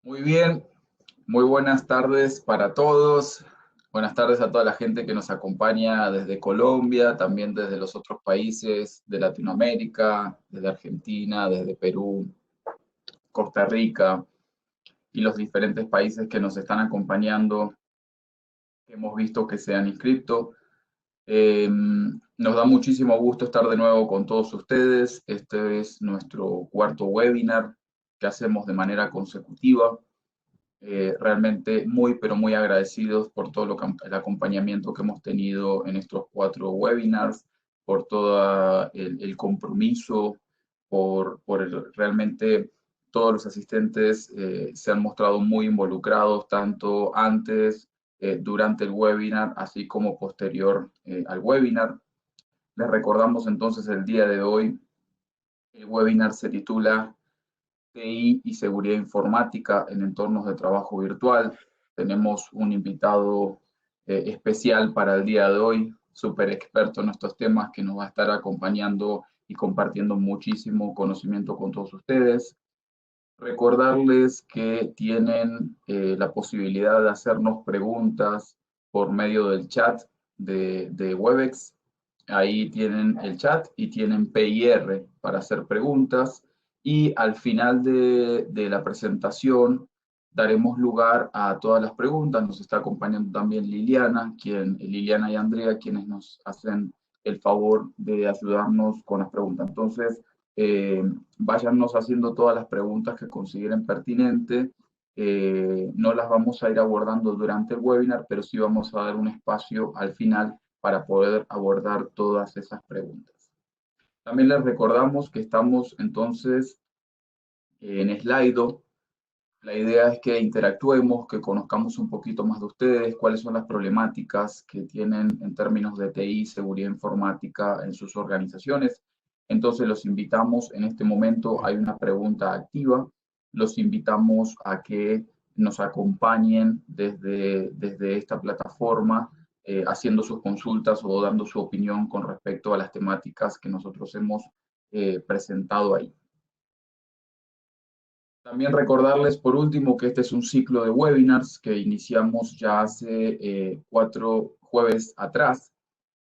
Muy bien, muy buenas tardes para todos. Buenas tardes a toda la gente que nos acompaña desde Colombia, también desde los otros países de Latinoamérica, desde Argentina, desde Perú, Costa Rica y los diferentes países que nos están acompañando, que hemos visto que se han inscrito. Nos da muchísimo gusto estar de nuevo con todos ustedes. Este es nuestro cuarto webinar que hacemos de manera consecutiva. Realmente muy, pero muy agradecidos por todo el acompañamiento que hemos tenido en estos 4 webinars, por todo el compromiso, realmente todos los asistentes se han mostrado muy involucrados, tanto antes, durante el webinar, así como posterior al webinar. Les recordamos entonces el día de hoy, el webinar se titula TI y seguridad informática en entornos de trabajo virtual. Tenemos un invitado especial para el día de hoy, súper experto en estos temas, que nos va a estar acompañando y compartiendo muchísimo conocimiento con todos ustedes. Recordarles que tienen la posibilidad de hacernos preguntas por medio del chat de Webex. Ahí tienen el chat y tienen PIR para hacer preguntas. Y al final de la presentación daremos lugar a todas las preguntas. Nos está acompañando también Liliana y Andrea, quienes nos hacen el favor de ayudarnos con las preguntas. Entonces, váyannos haciendo todas las preguntas que consideren pertinentes. No las vamos a ir abordando durante el webinar, pero sí vamos a dar un espacio al final para poder abordar todas esas preguntas. También les recordamos que estamos entonces en Slido. La idea es que interactuemos, que conozcamos un poquito más de ustedes, cuáles son las problemáticas que tienen en términos de TI, seguridad informática en sus organizaciones. Entonces los invitamos, en este momento hay una pregunta activa, los invitamos a que nos acompañen desde esta plataforma, haciendo sus consultas o dando su opinión con respecto a las temáticas que nosotros hemos presentado ahí. También recordarles por último que este es un ciclo de webinars que iniciamos ya hace 4 jueves atrás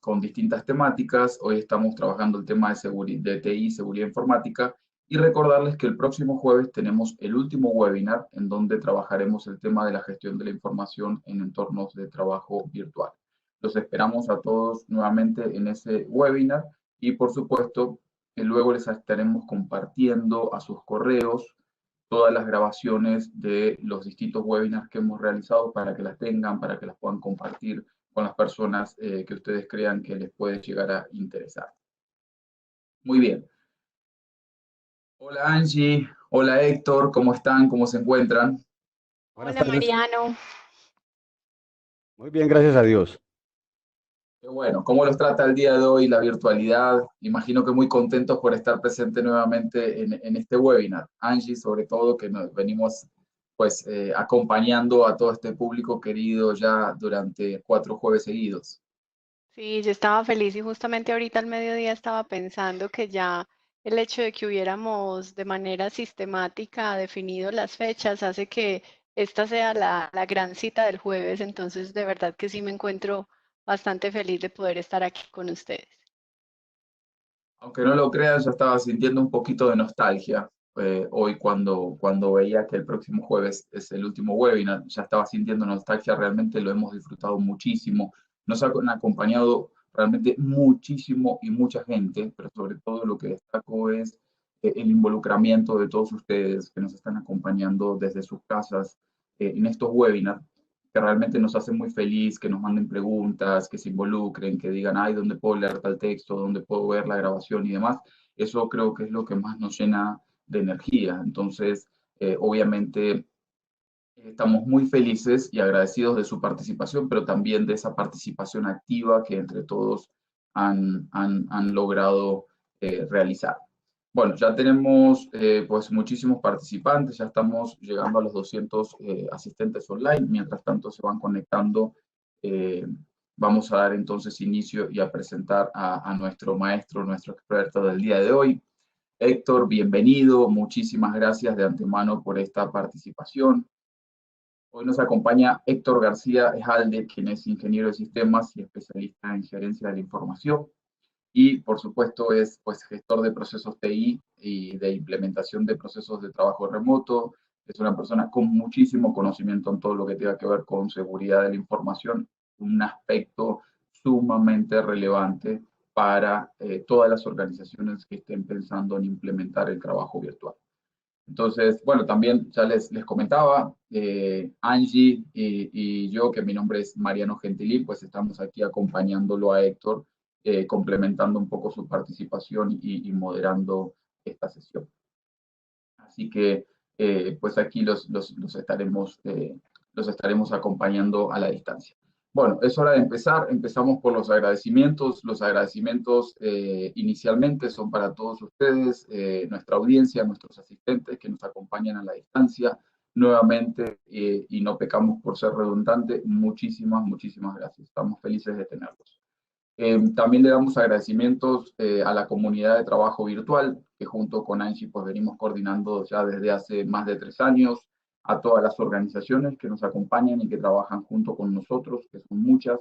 con distintas temáticas. Hoy estamos trabajando el tema de TI, seguridad informática, y recordarles que el próximo jueves tenemos el último webinar en donde trabajaremos el tema de la gestión de la información en entornos de trabajo virtual. Los esperamos a todos nuevamente en ese webinar y por supuesto luego les estaremos compartiendo a sus correos todas las grabaciones de los distintos webinars que hemos realizado para que las tengan, para que las puedan compartir con las personas que ustedes crean que les puede llegar a interesar. Muy bien. Hola Angie, hola Héctor, ¿cómo están? ¿Cómo se encuentran? Buenas Hola tardes. Mariano. Muy bien, gracias a Dios. Qué bueno, ¿cómo los trata el día de hoy la virtualidad? Imagino que muy contentos por estar presente nuevamente en este webinar. Angie, sobre todo, que nos venimos pues acompañando a todo este público querido ya durante 4 jueves seguidos. Sí, yo estaba feliz y justamente ahorita al mediodía estaba pensando que ya el hecho de que hubiéramos de manera sistemática definido las fechas hace que esta sea la gran cita del jueves, entonces de verdad que sí me encuentro bastante feliz de poder estar aquí con ustedes. Aunque no lo crean, yo estaba sintiendo un poquito de nostalgia hoy cuando veía que el próximo jueves es el último webinar. Ya estaba sintiendo nostalgia, realmente lo hemos disfrutado muchísimo. Nos han acompañado realmente muchísimo y mucha gente, pero sobre todo lo que destaco es el involucramiento de todos ustedes que nos están acompañando desde sus casas en estos webinars, que realmente nos hacen muy feliz, que nos manden preguntas, que se involucren, que digan, ay, ¿dónde puedo leer tal texto? ¿Dónde puedo ver la grabación y demás? Eso creo que es lo que más nos llena de energía. Entonces, obviamente, estamos muy felices y agradecidos de su participación, pero también de esa participación activa que entre todos han logrado realizar. Bueno, ya tenemos pues muchísimos participantes, ya estamos llegando a los 200 asistentes online. Mientras tanto se van conectando, eh, vamos a dar entonces inicio y a presentar a nuestro maestro, nuestro experto del día de hoy. Héctor, bienvenido, muchísimas gracias de antemano por esta participación. Hoy nos acompaña Héctor García Ejalde, quien es ingeniero de sistemas y especialista en gerencia de la información. Y, por supuesto, es pues, gestor de procesos TI y de implementación de procesos de trabajo remoto. Es una persona con muchísimo conocimiento en todo lo que tenga que ver con seguridad de la información, un aspecto sumamente relevante para todas las organizaciones que estén pensando en implementar el trabajo virtual. Entonces, bueno, también ya les comentaba, Angie y yo, que mi nombre es Mariano Gentilí, pues estamos aquí acompañándolo a Héctor, complementando un poco su participación y moderando esta sesión. Así que, pues aquí los estaremos acompañando a la distancia. Bueno, es hora de empezar. Empezamos por los agradecimientos. Los agradecimientos inicialmente son para todos ustedes, nuestra audiencia, nuestros asistentes que nos acompañan a la distancia. Nuevamente, y no pecamos por ser redundante, muchísimas, muchísimas gracias. Estamos felices de tenerlos. También le damos agradecimientos a la comunidad de trabajo virtual, que junto con Angie pues venimos coordinando ya desde hace más de 3 años, a todas las organizaciones que nos acompañan y que trabajan junto con nosotros, que son muchas.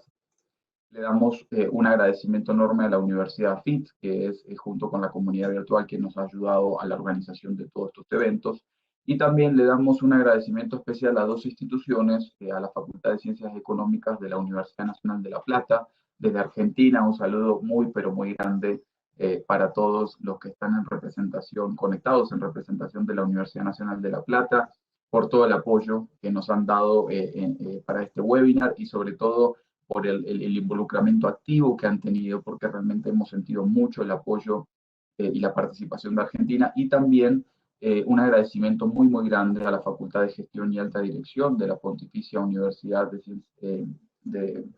Le damos un agradecimiento enorme a la Universidad FIT, que es junto con la comunidad virtual que nos ha ayudado a la organización de todos estos eventos. Y también le damos un agradecimiento especial a 2 instituciones, a la Facultad de Ciencias Económicas de la Universidad Nacional de La Plata, desde Argentina. Un saludo muy, pero muy grande para todos los que están en representación, conectados en representación de la Universidad Nacional de La Plata, por todo el apoyo que nos han dado para este webinar y sobre todo por el involucramiento activo que han tenido, porque realmente hemos sentido mucho el apoyo y la participación de Argentina, y también un agradecimiento muy, muy grande a la Facultad de Gestión y Alta Dirección de la Pontificia Universidad de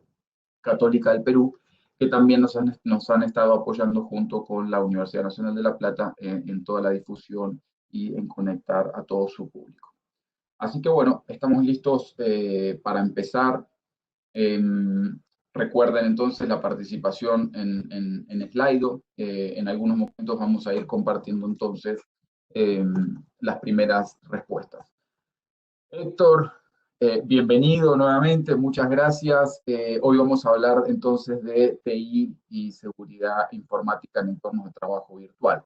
Católica del Perú, que también nos han estado apoyando junto con la Universidad Nacional de La Plata en toda la difusión y en conectar a todo su público. Así que bueno, estamos listos para empezar. Recuerden entonces la participación en Slido. En algunos momentos vamos a ir compartiendo entonces las primeras respuestas. Héctor, bienvenido nuevamente, muchas gracias. Hoy vamos a hablar entonces de TI y seguridad informática en entornos de trabajo virtual.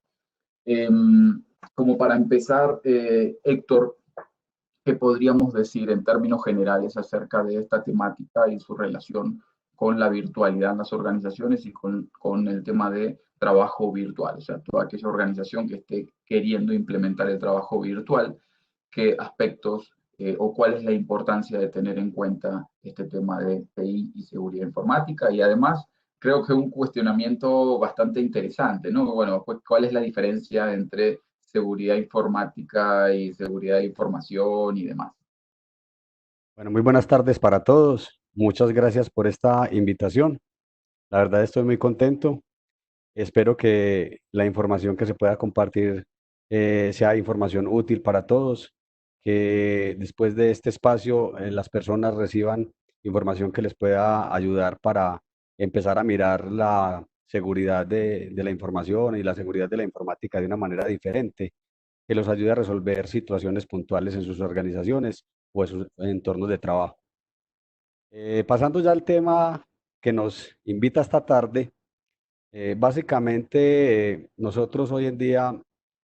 Como para empezar, Héctor, ¿qué podríamos decir en términos generales acerca de esta temática y su relación con la virtualidad en las organizaciones y con el tema de trabajo virtual? O sea, toda aquella organización que esté queriendo implementar el trabajo virtual, ¿qué aspectos o cuál es la importancia de tener en cuenta este tema de TI y seguridad informática? Y además, creo que un cuestionamiento bastante interesante, ¿no? Bueno, pues, ¿cuál es la diferencia entre seguridad informática y seguridad de información y demás? Bueno, muy buenas tardes para todos. Muchas gracias por esta invitación. La verdad estoy muy contento. Espero que la información que se pueda compartir sea información útil para todos, que después de este espacio las personas reciban información que les pueda ayudar para empezar a mirar la seguridad de la información y la seguridad de la informática de una manera diferente, que los ayude a resolver situaciones puntuales en sus organizaciones o en sus entornos de trabajo. Pasando ya al tema que nos invita esta tarde, básicamente nosotros hoy en día,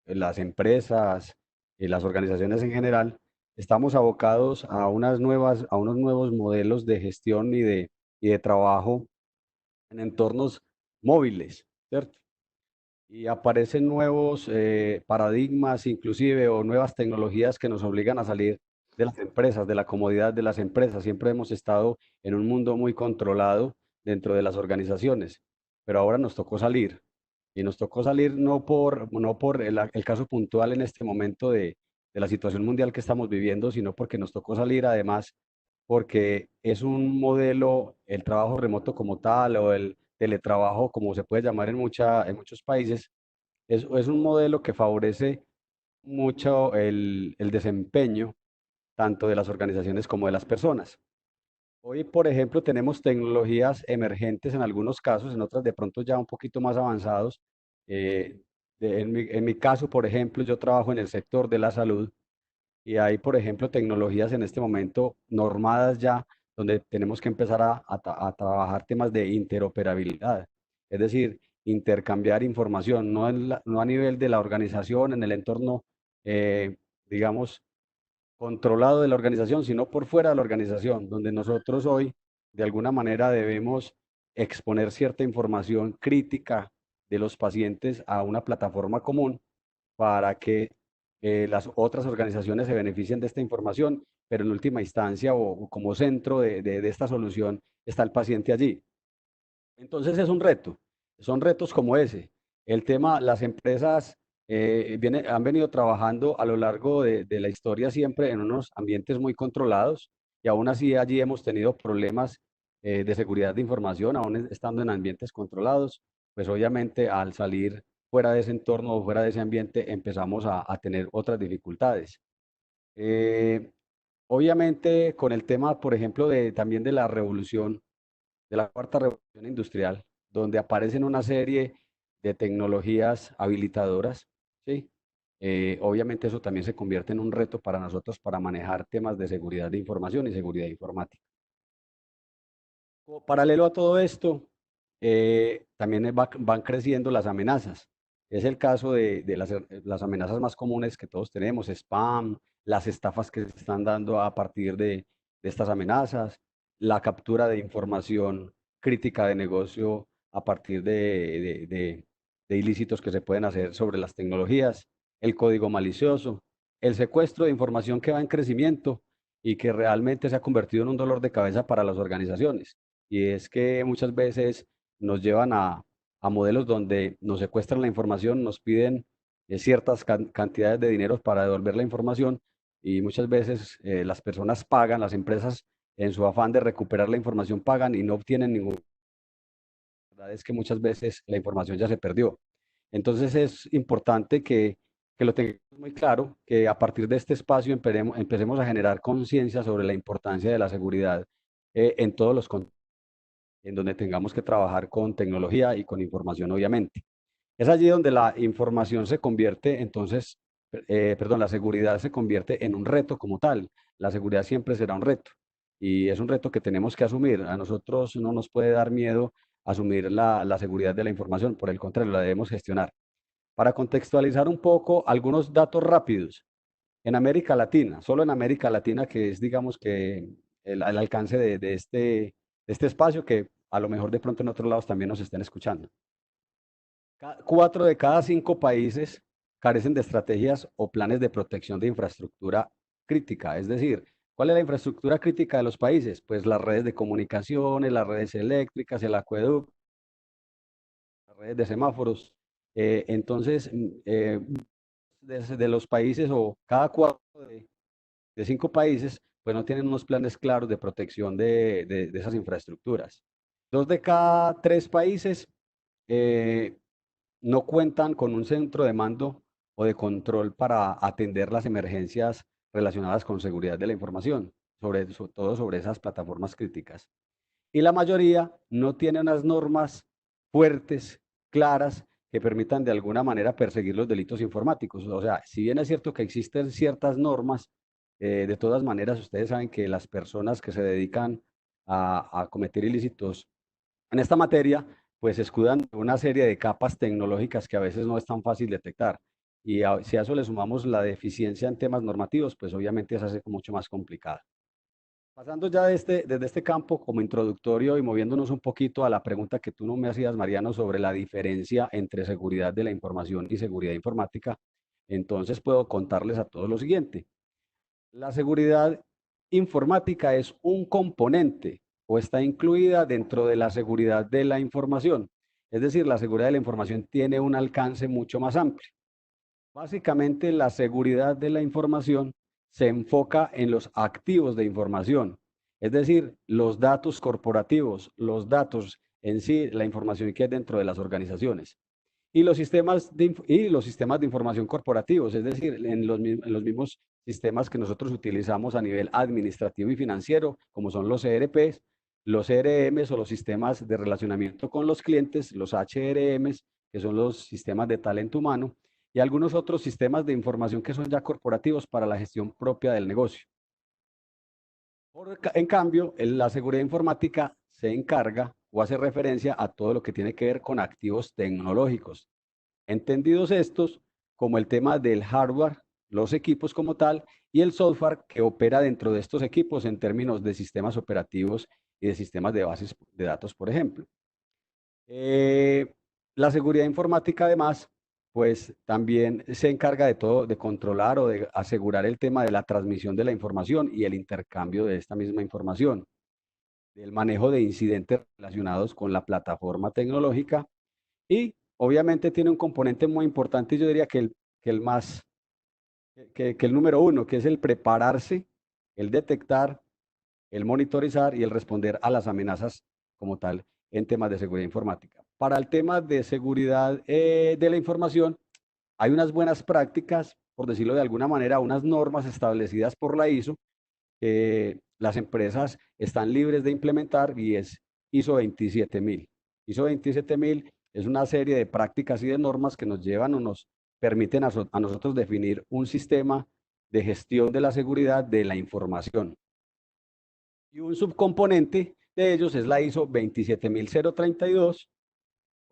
las empresas y las organizaciones en general, estamos abocados a a unos nuevos modelos de gestión y de trabajo en entornos móviles, ¿cierto? Y aparecen nuevos paradigmas inclusive o nuevas tecnologías que nos obligan a salir de las empresas, de la comodidad de las empresas. Siempre hemos estado en un mundo muy controlado dentro de las organizaciones, pero ahora nos tocó salir. Y nos tocó salir no por el caso puntual en este momento de la situación mundial que estamos viviendo, sino porque nos tocó salir además porque es un modelo, el trabajo remoto como tal o el teletrabajo, como se puede llamar en muchos países, es un modelo que favorece mucho el desempeño tanto de las organizaciones como de las personas. Hoy, por ejemplo, tenemos tecnologías emergentes en algunos casos, en otras de pronto ya un poquito más avanzados, eh, En mi caso, por ejemplo, yo trabajo en el sector de la salud y hay, por ejemplo, tecnologías en este momento normadas ya, donde tenemos que empezar a trabajar temas de interoperabilidad, es decir, intercambiar información, no a nivel de la organización, en el entorno, digamos, controlado de la organización, sino por fuera de la organización, donde nosotros hoy, de alguna manera, debemos exponer cierta información crítica de los pacientes a una plataforma común para que las otras organizaciones se beneficien de esta información, pero en última instancia o como centro de esta solución está el paciente allí. Entonces es un reto, son retos como ese. El tema, las empresas han venido trabajando a lo largo de la historia siempre en unos ambientes muy controlados y aún así allí hemos tenido problemas de seguridad de información, aún estando en ambientes controlados, pues obviamente al salir fuera de ese entorno o fuera de ese ambiente empezamos a tener otras dificultades. Eh, Obviamente con el tema, por ejemplo, también de la revolución de la cuarta revolución industrial, donde aparecen una serie de tecnologías habilitadoras, ¿sí? Obviamente eso también se convierte en un reto para nosotros para manejar temas de seguridad de información y seguridad informática. Paralelo a todo esto, también van creciendo las amenazas. Es el caso de las amenazas más comunes que todos tenemos, spam, las estafas que se están dando a partir de estas amenazas, la captura de información crítica de negocio a partir de ilícitos que se pueden hacer sobre las tecnologías, el código malicioso, el secuestro de información que va en crecimiento y que realmente se ha convertido en un dolor de cabeza para las organizaciones. Y es que muchas veces nos llevan a modelos donde nos secuestran la información, nos piden ciertas cantidades de dinero para devolver la información y muchas veces las personas pagan, las empresas en su afán de recuperar la información pagan y no obtienen ningún. La verdad es que muchas veces la información ya se perdió. Entonces es importante que lo tengamos muy claro, que a partir de este espacio empecemos a generar conciencia sobre la importancia de la seguridad en todos los contextos en donde tengamos que trabajar con tecnología y con información, obviamente. Es allí donde la información se convierte, entonces, perdón, la seguridad se convierte en un reto como tal. La seguridad siempre será un reto y es un reto que tenemos que asumir. A nosotros no nos puede dar miedo asumir la seguridad de la información, por el contrario, la debemos gestionar. Para contextualizar un poco, algunos datos rápidos. En América Latina, solo en América Latina, que es, digamos, que el alcance de este espacio, que a lo mejor de pronto en otros lados también nos estén escuchando. 4 de cada 5 países carecen de estrategias o planes de protección de infraestructura crítica. Es decir, ¿cuál es la infraestructura crítica de los países? Pues las redes de comunicaciones, las redes eléctricas, el acueducto, las redes de semáforos. Entonces, de los países o cada 4 de 5 países, pues no tienen unos planes claros de protección de esas infraestructuras. 2 de cada 3 países no cuentan con un centro de mando o de control para atender las emergencias relacionadas con seguridad de la información, sobre todo sobre esas plataformas críticas. Y la mayoría no tiene unas normas fuertes, claras, que permitan de alguna manera perseguir los delitos informáticos. O sea, si bien es cierto que existen ciertas normas, de todas maneras ustedes saben que las personas que se dedican a cometer ilícitos en esta materia, pues se escudan una serie de capas tecnológicas que a veces no es tan fácil detectar. Y si a eso le sumamos la deficiencia en temas normativos, pues obviamente se hace mucho más complicado. Pasando ya desde este campo como introductorio y moviéndonos un poquito a la pregunta que tú no me hacías, Mariano, sobre la diferencia entre seguridad de la información y seguridad informática, entonces puedo contarles a todos lo siguiente. La seguridad informática es un componente o está incluida dentro de la seguridad de la información. Es decir, la seguridad de la información tiene un alcance mucho más amplio. Básicamente, la seguridad de la información se enfoca en los activos de información, es decir, los datos corporativos, los datos en sí, la información que hay dentro de las organizaciones. Y los sistemas de información corporativos, es decir, en los mismos sistemas que nosotros utilizamos a nivel administrativo y financiero, como son los ERPs, los CRMs o los sistemas de relacionamiento con los clientes, los HRMs, que son los sistemas de talento humano, y algunos otros sistemas de información que son ya corporativos para la gestión propia del negocio. En cambio, la seguridad informática se encarga o hace referencia a todo lo que tiene que ver con activos tecnológicos, entendidos estos como el tema del hardware, los equipos como tal, y el software que opera dentro de estos equipos en términos de sistemas operativos y de sistemas de bases de datos, por ejemplo. La seguridad informática, además, pues también se encarga de todo, de controlar o de asegurar el tema de la transmisión de la información y el intercambio de esta misma información, del manejo de incidentes relacionados con la plataforma tecnológica y obviamente tiene un componente muy importante, yo diría que el más, que el número uno, que es el prepararse, el detectar, el monitorizar y el responder a las amenazas como tal en temas de seguridad informática. Para el tema de seguridad de la información, hay unas buenas prácticas, por decirlo de alguna manera, unas normas establecidas por la ISO que las empresas están libres de implementar y es ISO 27000. ISO 27000 es una serie de prácticas y de normas que nos llevan o nos permiten a nosotros definir un sistema de gestión de la seguridad de la información. Y un subcomponente de ellos es la ISO 27032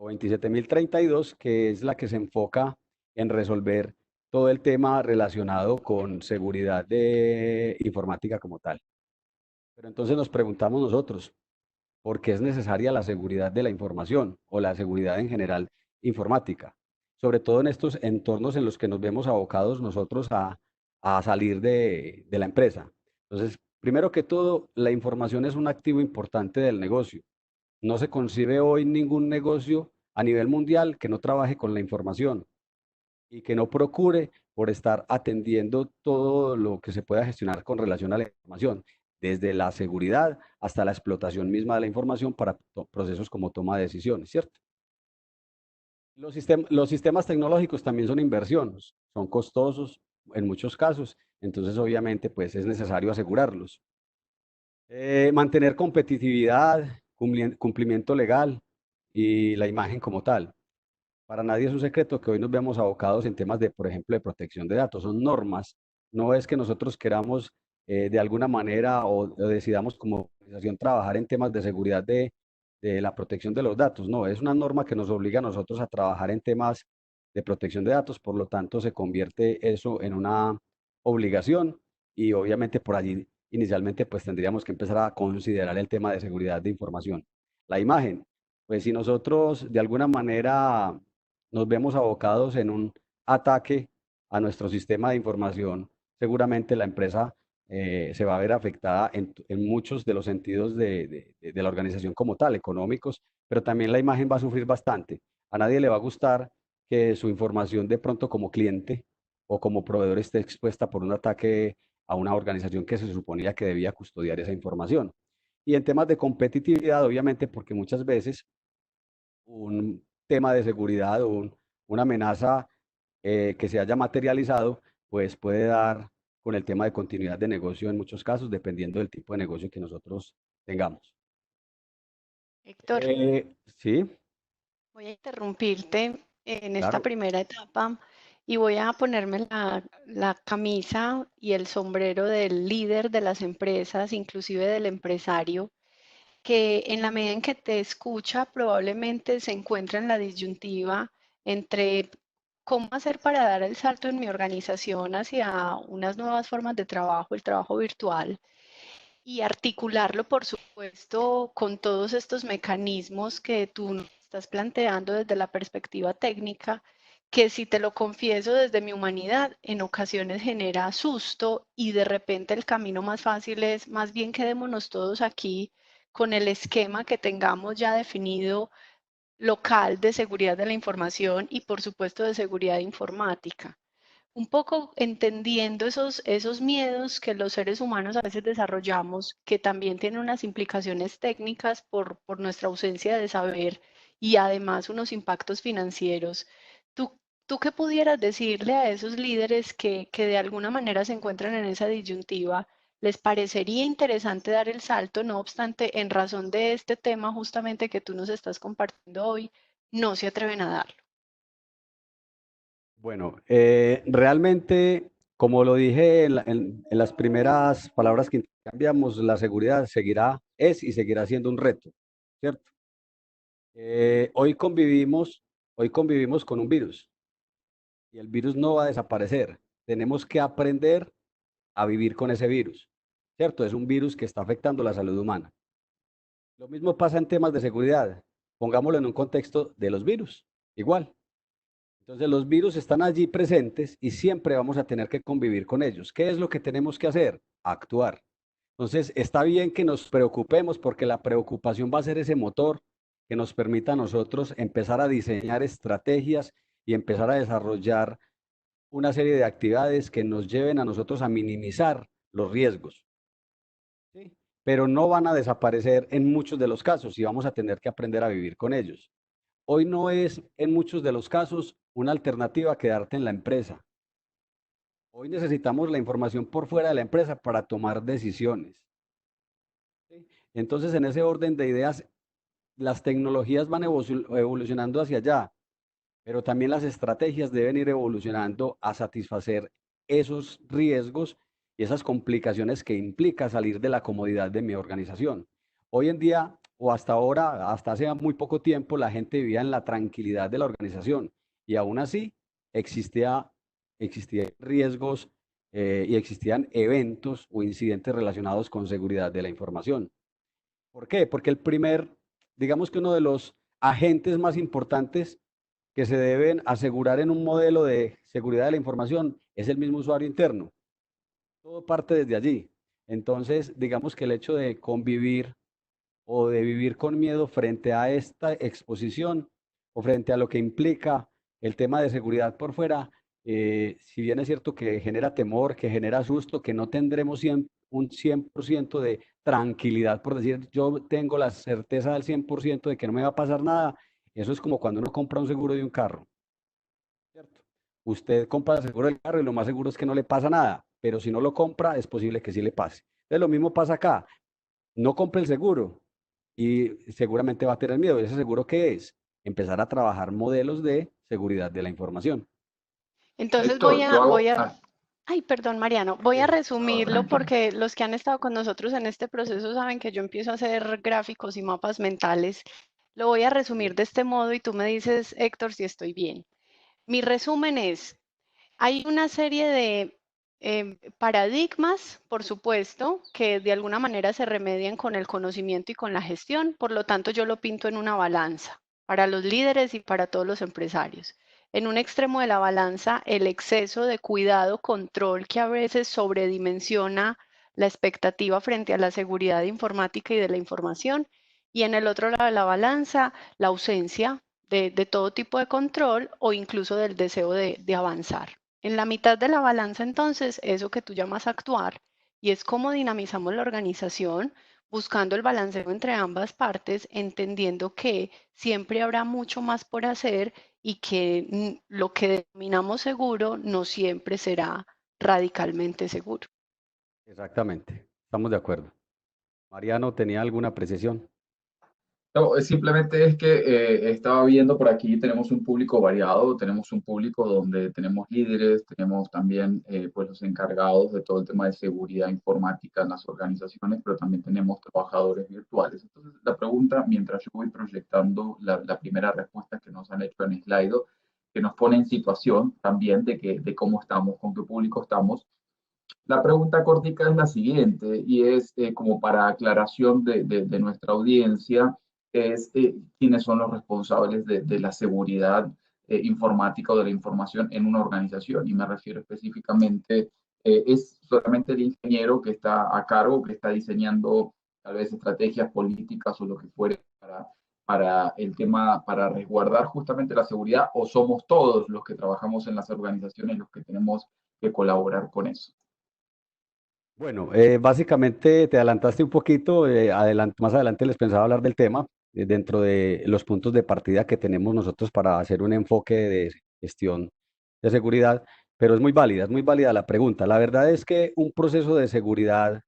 o 27032, que es la que se enfoca en resolver todo el tema relacionado con seguridad de informática como tal. Pero entonces nos preguntamos nosotros, ¿por qué es necesaria la seguridad de la información o la seguridad en general informática? Sobre todo en estos entornos en los que nos vemos abocados nosotros a salir de la empresa. Entonces, primero que todo, la información es un activo importante del negocio. No se concibe hoy ningún negocio a nivel mundial que no trabaje con la información y que no procure por estar atendiendo todo lo que se pueda gestionar con relación a la información, desde la seguridad hasta la explotación misma de la información para procesos como toma de decisiones, ¿cierto? Los sistemas tecnológicos también son inversiones, son costosos en muchos casos, entonces obviamente pues es necesario asegurarlos. Mantener competitividad, cumplimiento legal y la imagen como tal. Para nadie es un secreto que hoy nos vemos abocados en temas de, por ejemplo, de protección de datos. Son normas. No es que nosotros queramos de alguna manera o decidamos como organización trabajar en temas de seguridad de la protección de los datos. No, es una norma que nos obliga a nosotros a trabajar en temas de protección de datos. Por lo tanto, se convierte eso en una obligación y obviamente por allí inicialmente pues tendríamos que empezar a considerar el tema de seguridad de información. La imagen, pues si nosotros de alguna manera nos vemos abocados en un ataque a nuestro sistema de información, seguramente la empresa se va a ver afectada en muchos de los sentidos de la organización como tal, económicos, pero también la imagen va a sufrir bastante. A nadie le va a gustar que su información de pronto como cliente o como proveedor esté expuesta por un ataque a una organización que se suponía que debía custodiar esa información. Y en temas de competitividad, obviamente, porque muchas veces un tema de seguridad o una amenaza que se haya materializado, pues puede dar con el tema de continuidad de negocio en muchos casos, dependiendo del tipo de negocio que nosotros tengamos. Héctor, Sí, voy a interrumpirte en esta claro. primera etapa y voy a ponerme la camisa y el sombrero del líder de las empresas, inclusive del empresario, que en la medida en que te escucha probablemente se encuentra en la disyuntiva entre cómo hacer para dar el salto en mi organización hacia unas nuevas formas de trabajo, el trabajo virtual, y articularlo, por supuesto, con todos estos mecanismos que tú nos estás planteando desde la perspectiva técnica, que si te lo confieso desde mi humanidad, en ocasiones genera susto y de repente el camino más fácil es más bien quedémonos todos aquí con el esquema que tengamos ya definido local de seguridad de la información y por supuesto de seguridad informática, un poco entendiendo esos miedos que los seres humanos a veces desarrollamos, que también tienen unas implicaciones técnicas por nuestra ausencia de saber y además unos impactos financieros. ¿Tú qué pudieras decirle a esos líderes que de alguna manera se encuentran en esa disyuntiva? ¿Les parecería interesante dar el salto? No obstante, en razón de este tema justamente que tú nos estás compartiendo hoy, no se atreven a darlo. Bueno, realmente, como lo dije en las primeras palabras que intercambiamos, la seguridad es y seguirá siendo un reto, ¿cierto? Hoy convivimos con un virus y el virus no va a desaparecer. Tenemos que aprender a vivir con ese virus, ¿cierto? Es un virus que está afectando la salud humana. Lo mismo pasa en temas de seguridad. Pongámoslo en un contexto de los virus, igual. Entonces los virus están allí presentes y siempre vamos a tener que convivir con ellos. ¿Qué es lo que tenemos que hacer? Actuar. Entonces está bien que nos preocupemos porque la preocupación va a ser ese motor que nos permita a nosotros empezar a diseñar estrategias y empezar a desarrollar una serie de actividades que nos lleven a nosotros a minimizar los riesgos. ¿Sí? Pero no van a desaparecer en muchos de los casos y vamos a tener que aprender a vivir con ellos. Hoy no es en muchos de los casos una alternativa quedarte en la empresa. Hoy necesitamos la información por fuera de la empresa para tomar decisiones. ¿Sí? Entonces, en ese orden de ideas, las tecnologías van evolucionando hacia allá, pero también las estrategias deben ir evolucionando a satisfacer esos riesgos y esas complicaciones que implica salir de la comodidad de mi organización. Hoy en día, o hasta ahora, hasta hace muy poco tiempo, la gente vivía en la tranquilidad de la organización y aún así existían riesgos y existían eventos o incidentes relacionados con seguridad de la información. ¿Por qué? Porque digamos que uno de los agentes más importantes que se deben asegurar en un modelo de seguridad de la información es el mismo usuario interno. Todo parte desde allí. Entonces, digamos que el hecho de convivir o de vivir con miedo frente a esta exposición o frente a lo que implica el tema de seguridad por fuera, si bien es cierto que genera temor, que genera susto, que no tendremos un 100% de tranquilidad, por decir, yo tengo la certeza del 100% de que no me va a pasar nada, eso es como cuando uno compra un seguro de un carro, ¿cierto? Usted compra el seguro del carro y lo más seguro es que no le pasa nada, pero si no lo compra es posible que sí le pase. Entonces lo mismo pasa acá, no compre el seguro y seguramente va a tener miedo. ¿Ese seguro qué es? Empezar a trabajar modelos de seguridad de la información. Entonces Héctor, yo hago... ay, perdón, Mariano, voy a no, resumirlo tranquilo. porque los que han estado con nosotros en este proceso saben que yo empiezo a hacer gráficos y mapas mentales. Lo voy a resumir de este modo y tú me dices, Héctor, si estoy bien. Mi resumen es, hay una serie de paradigmas, por supuesto, que de alguna manera se remedian con el conocimiento y con la gestión, por lo tanto yo lo pinto en una balanza para los líderes y para todos los empresarios. En un extremo de la balanza, el exceso de cuidado, control que a veces sobredimensiona la expectativa frente a la seguridad informática y de la información, y en el otro lado de la balanza, la ausencia de todo tipo de control o incluso del deseo de avanzar. En la mitad de la balanza, entonces, eso que tú llamas actuar, y es cómo dinamizamos la organización, buscando el balanceo entre ambas partes, entendiendo que siempre habrá mucho más por hacer y que lo que denominamos seguro no siempre será radicalmente seguro. Exactamente, estamos de acuerdo. Mariano, ¿tenía alguna precisión? No, simplemente es que estaba viendo por aquí, tenemos un público variado, tenemos un público donde tenemos líderes, tenemos también pues los encargados de todo el tema de seguridad informática en las organizaciones, pero también tenemos trabajadores virtuales. Entonces, la pregunta, mientras yo voy proyectando la primera respuesta que nos han hecho en Slido, que nos pone en situación también de cómo estamos, con qué público estamos. La pregunta cortica es la siguiente y es como para aclaración de nuestra audiencia, es quiénes son los responsables de la seguridad informática o de la información en una organización. Y me refiero específicamente, es solamente el ingeniero que está a cargo, que está diseñando tal vez estrategias políticas o lo que fuere para el tema, para resguardar justamente la seguridad, o somos todos los que trabajamos en las organizaciones los que tenemos que colaborar con eso. Bueno, básicamente te adelantaste un poquito, más adelante les pensaba hablar del tema, dentro de los puntos de partida que tenemos nosotros para hacer un enfoque de gestión de seguridad, pero es muy válida la pregunta. La verdad es que un proceso de seguridad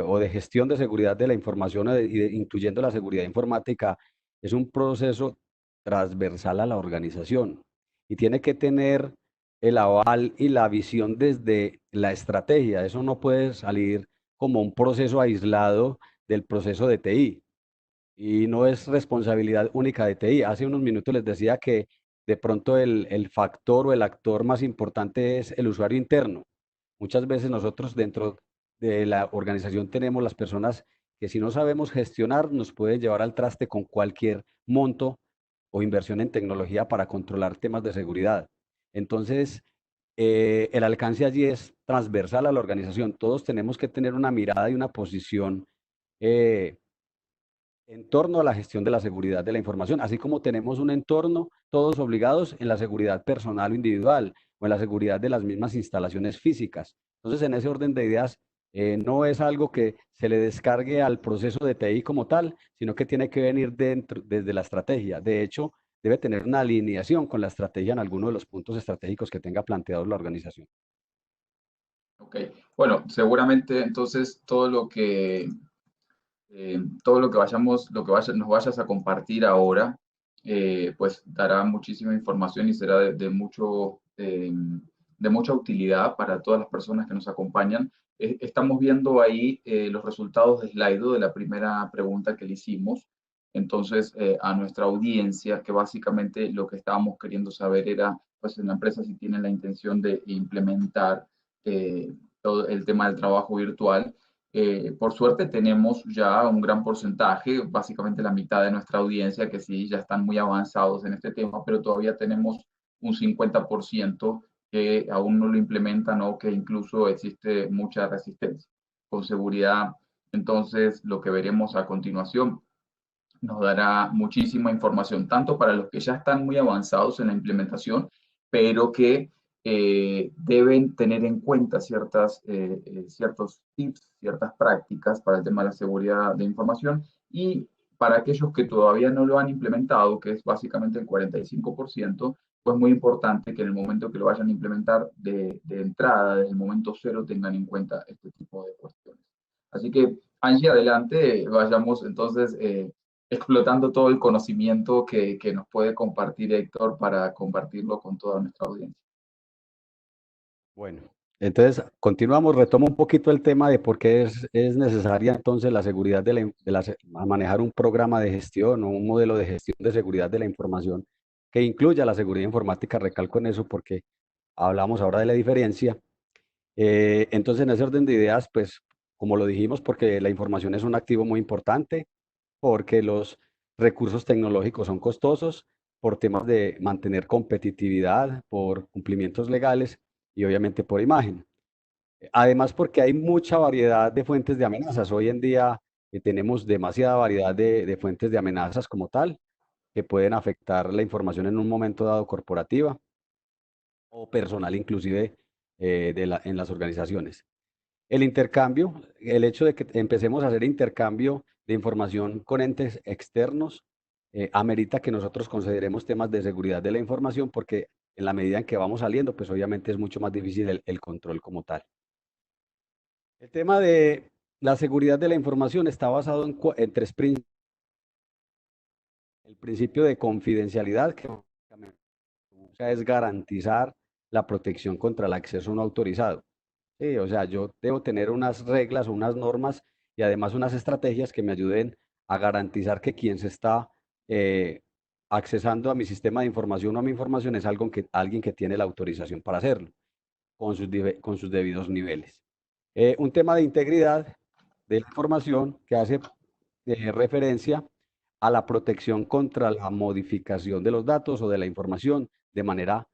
o de gestión de seguridad de la información, incluyendo la seguridad informática, es un proceso transversal a la organización. y tiene que tener el aval y la visión desde la estrategia. Eso no puede salir como un proceso aislado del proceso de TI y no es responsabilidad única de TI. Hace unos minutos les decía que de pronto el factor o el actor más importante es el usuario interno. Muchas veces nosotros dentro de la organización tenemos las personas que si no sabemos gestionar nos puede llevar al traste con cualquier monto o inversión en tecnología para controlar temas de seguridad. Entonces, el alcance allí es transversal a la organización. Todos tenemos que tener una mirada y una posición eh, en torno a la gestión de la seguridad de la información, así como tenemos un entorno todos obligados en la seguridad personal o individual o en la seguridad de las mismas instalaciones físicas. Entonces, en ese orden de ideas, no es algo que se le descargue al proceso de TI como tal, sino que tiene que venir desde la estrategia. De hecho, debe tener una alineación con la estrategia en alguno de los puntos estratégicos que tenga planteados la organización. Ok, bueno, seguramente entonces todo lo que nos vayas a compartir ahora, pues dará muchísima información y será de mucha utilidad para todas las personas que nos acompañan. Estamos viendo ahí los resultados de Slido de la primera pregunta que le hicimos. Entonces, a nuestra audiencia, que básicamente lo que estábamos queriendo saber era, pues en la empresa si tienen la intención de implementar todo el tema del trabajo virtual. Por suerte tenemos ya un gran porcentaje, básicamente la mitad de nuestra audiencia, que sí, ya están muy avanzados en este tema, pero todavía tenemos un 50% que aún no lo implementan o que incluso existe mucha resistencia. Con seguridad, entonces, lo que veremos a continuación nos dará muchísima información, tanto para los que ya están muy avanzados en la implementación, pero que deben tener en cuenta ciertos tips, ciertas prácticas para el tema de la seguridad de información, y para aquellos que todavía no lo han implementado, que es básicamente el 45%, pues muy importante que en el momento que lo vayan a implementar de entrada, desde el momento cero, tengan en cuenta este tipo de cuestiones. Así que, Angie, adelante, vayamos entonces explotando todo el conocimiento que nos puede compartir Héctor para compartirlo con toda nuestra audiencia. Bueno, entonces continuamos, retomo un poquito el tema de por qué es necesaria entonces la seguridad a manejar un programa de gestión o un modelo de gestión de seguridad de la información que incluya la seguridad informática. Recalco en eso porque hablamos ahora de la diferencia. Entonces, en ese orden de ideas, pues, como lo dijimos, porque la información es un activo muy importante, porque los recursos tecnológicos son costosos, por temas de mantener competitividad, por cumplimientos legales y obviamente por imagen. Además, porque hay mucha variedad de fuentes de amenazas. Hoy en día tenemos demasiada variedad de fuentes de amenazas como tal, que pueden afectar la información en un momento dado corporativa o personal inclusive en las organizaciones. El intercambio, el hecho de que empecemos a hacer intercambio de información con entes externos, amerita que nosotros consideremos temas de seguridad de la información porque en la medida en que vamos saliendo, pues obviamente es mucho más difícil el control como tal. El tema de la seguridad de la información está basado en tres principios. El principio de confidencialidad, que es garantizar la protección contra el acceso no autorizado. Sí, o sea, yo debo tener unas reglas o unas normas y además unas estrategias que me ayuden a garantizar que quien se está eh, accesando a mi sistema de información o a mi información es alguien que tiene la autorización para hacerlo, con sus debidos niveles. Un tema de integridad de la información que hace referencia a la protección contra la modificación de los datos o de la información de manera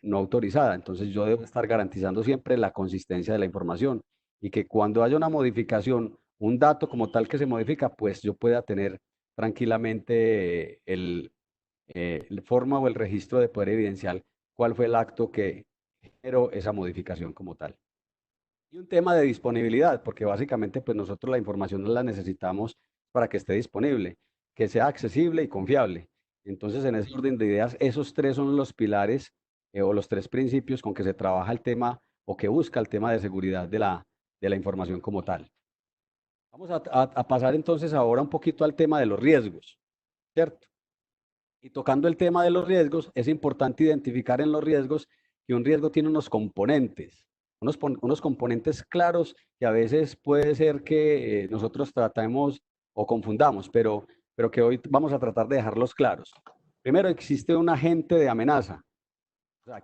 no autorizada. Entonces yo debo estar garantizando siempre la consistencia de la información y que cuando haya una modificación, un dato como tal que se modifica, pues yo pueda tener tranquilamente el forma o el registro de poder evidenciar cuál fue el acto que generó esa modificación como tal. Y un tema de disponibilidad, porque básicamente pues nosotros la información no la necesitamos para que esté disponible, que sea accesible y confiable. Entonces, en ese orden de ideas, esos tres son los pilares o los tres principios con que se trabaja el tema o que busca el tema de seguridad de la información como tal. Vamos a pasar entonces ahora un poquito al tema de los riesgos, ¿cierto? Y tocando el tema de los riesgos, es importante identificar en los riesgos que un riesgo tiene unos componentes, unos componentes claros que a veces puede ser que nosotros tratemos o confundamos, pero que hoy vamos a tratar de dejarlos claros. Primero, existe un agente de amenaza. O sea,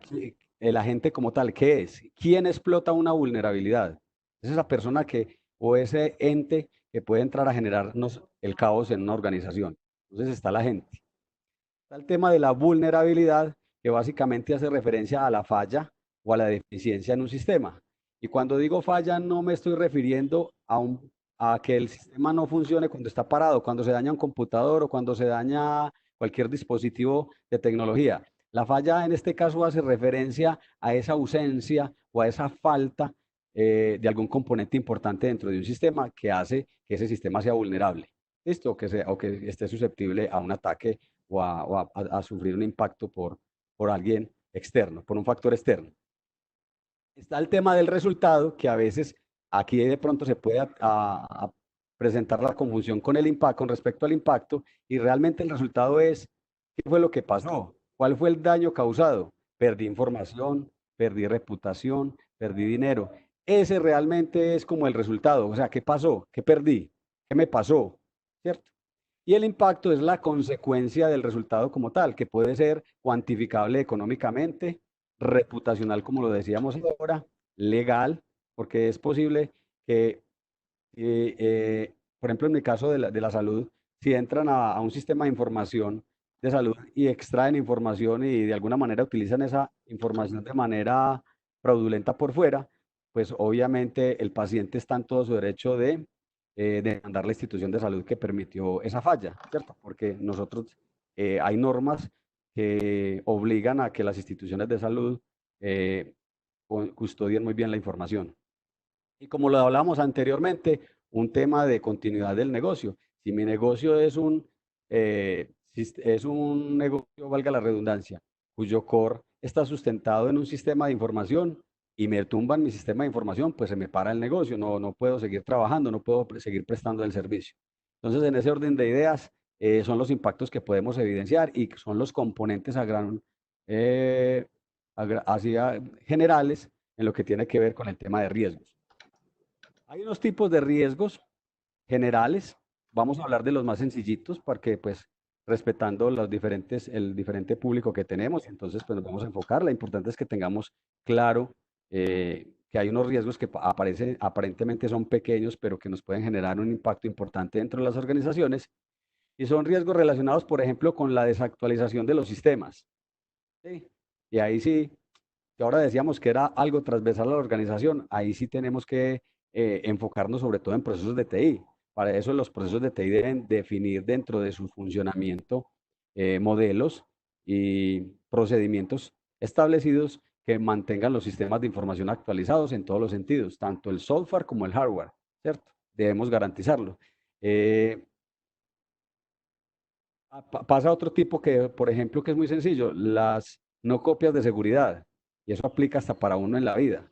el agente como tal, ¿qué es? ¿Quién explota una vulnerabilidad? Es esa persona que, o ese ente que puede entrar a generarnos el caos en una organización. Entonces está la gente. Está el tema de la vulnerabilidad, que básicamente hace referencia a la falla o a la deficiencia en un sistema. Y cuando digo falla, no me estoy refiriendo a que el sistema no funcione cuando está parado, cuando se daña un computador o cuando se daña cualquier dispositivo de tecnología. La falla en este caso hace referencia a esa ausencia o a esa falta de algún componente importante dentro de un sistema que hace que ese sistema sea vulnerable. ¿Listo? O que esté susceptible a un ataque o a sufrir un impacto por alguien externo, por un factor externo. Está el tema del resultado, que a veces aquí de pronto se puede presentar la confusión con el impacto, con respecto al impacto, y realmente el resultado es qué fue lo que pasó, cuál fue el daño causado. Perdí información, perdí reputación, perdí dinero. Ese realmente es como el resultado, o sea, ¿qué pasó? ¿Qué perdí? ¿Qué me pasó? ¿Cierto? Y el impacto es la consecuencia del resultado como tal, que puede ser cuantificable económicamente, reputacional, como lo decíamos ahora, legal, porque es posible que, por ejemplo, en mi caso de la salud, si entran a un sistema de información de salud y extraen información y de alguna manera utilizan esa información de manera fraudulenta por fuera, pues obviamente el paciente está en todo su derecho de demandar la institución de salud que permitió esa falla, ¿cierto? Porque nosotros hay normas que obligan a que las instituciones de salud eh, custodien muy bien la información. Y como lo hablábamos anteriormente, un tema de continuidad del negocio. Si mi negocio es un negocio, valga la redundancia, cuyo core está sustentado en un sistema de información y me tumban mi sistema de información, pues se me para el negocio, no puedo seguir trabajando, no puedo seguir prestando el servicio. Entonces, en ese orden de ideas, son los impactos que podemos evidenciar y son los componentes eh, generales en lo que tiene que ver con el tema de riesgos. Hay unos tipos de riesgos generales. Vamos a hablar de los más sencillitos porque pues respetando el diferente público que tenemos, entonces pues nos vamos a enfocar. Lo importante es que tengamos claro que hay unos riesgos que aparentemente son pequeños, pero que nos pueden generar un impacto importante dentro de las organizaciones. Y son riesgos relacionados, por ejemplo, con la desactualización de los sistemas. ¿Sí? Y ahí sí, que ahora decíamos que era algo transversal a la organización, ahí sí tenemos que enfocarnos sobre todo en procesos de TI. Para eso los procesos de TI deben definir dentro de su funcionamiento modelos y procedimientos establecidos que mantengan los sistemas de información actualizados en todos los sentidos, tanto el software como el hardware, ¿cierto? Debemos garantizarlo. Eh, Pasa otro tipo que, por ejemplo, que es muy sencillo, las no copias de seguridad. Y eso aplica hasta para uno en la vida.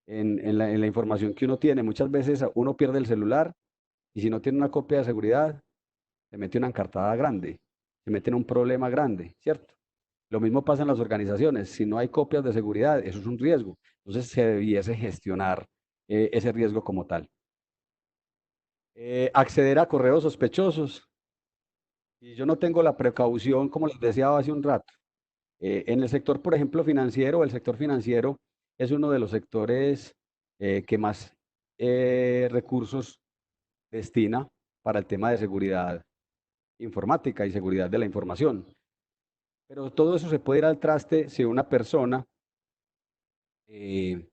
En la información que uno tiene, muchas veces uno pierde el celular y si no tiene una copia de seguridad, se mete una encartada grande, se mete en un problema grande, ¿cierto? Lo mismo pasa en las organizaciones. Si no hay copias de seguridad, eso es un riesgo. Entonces se debiese gestionar ese riesgo como tal. Acceder a correos sospechosos. Y yo no tengo la precaución, como les decía hace un rato. En el sector, por ejemplo, financiero, el sector financiero es uno de los sectores que más recursos destina para el tema de seguridad informática y seguridad de la información. Pero todo eso se puede ir al traste si una persona eh,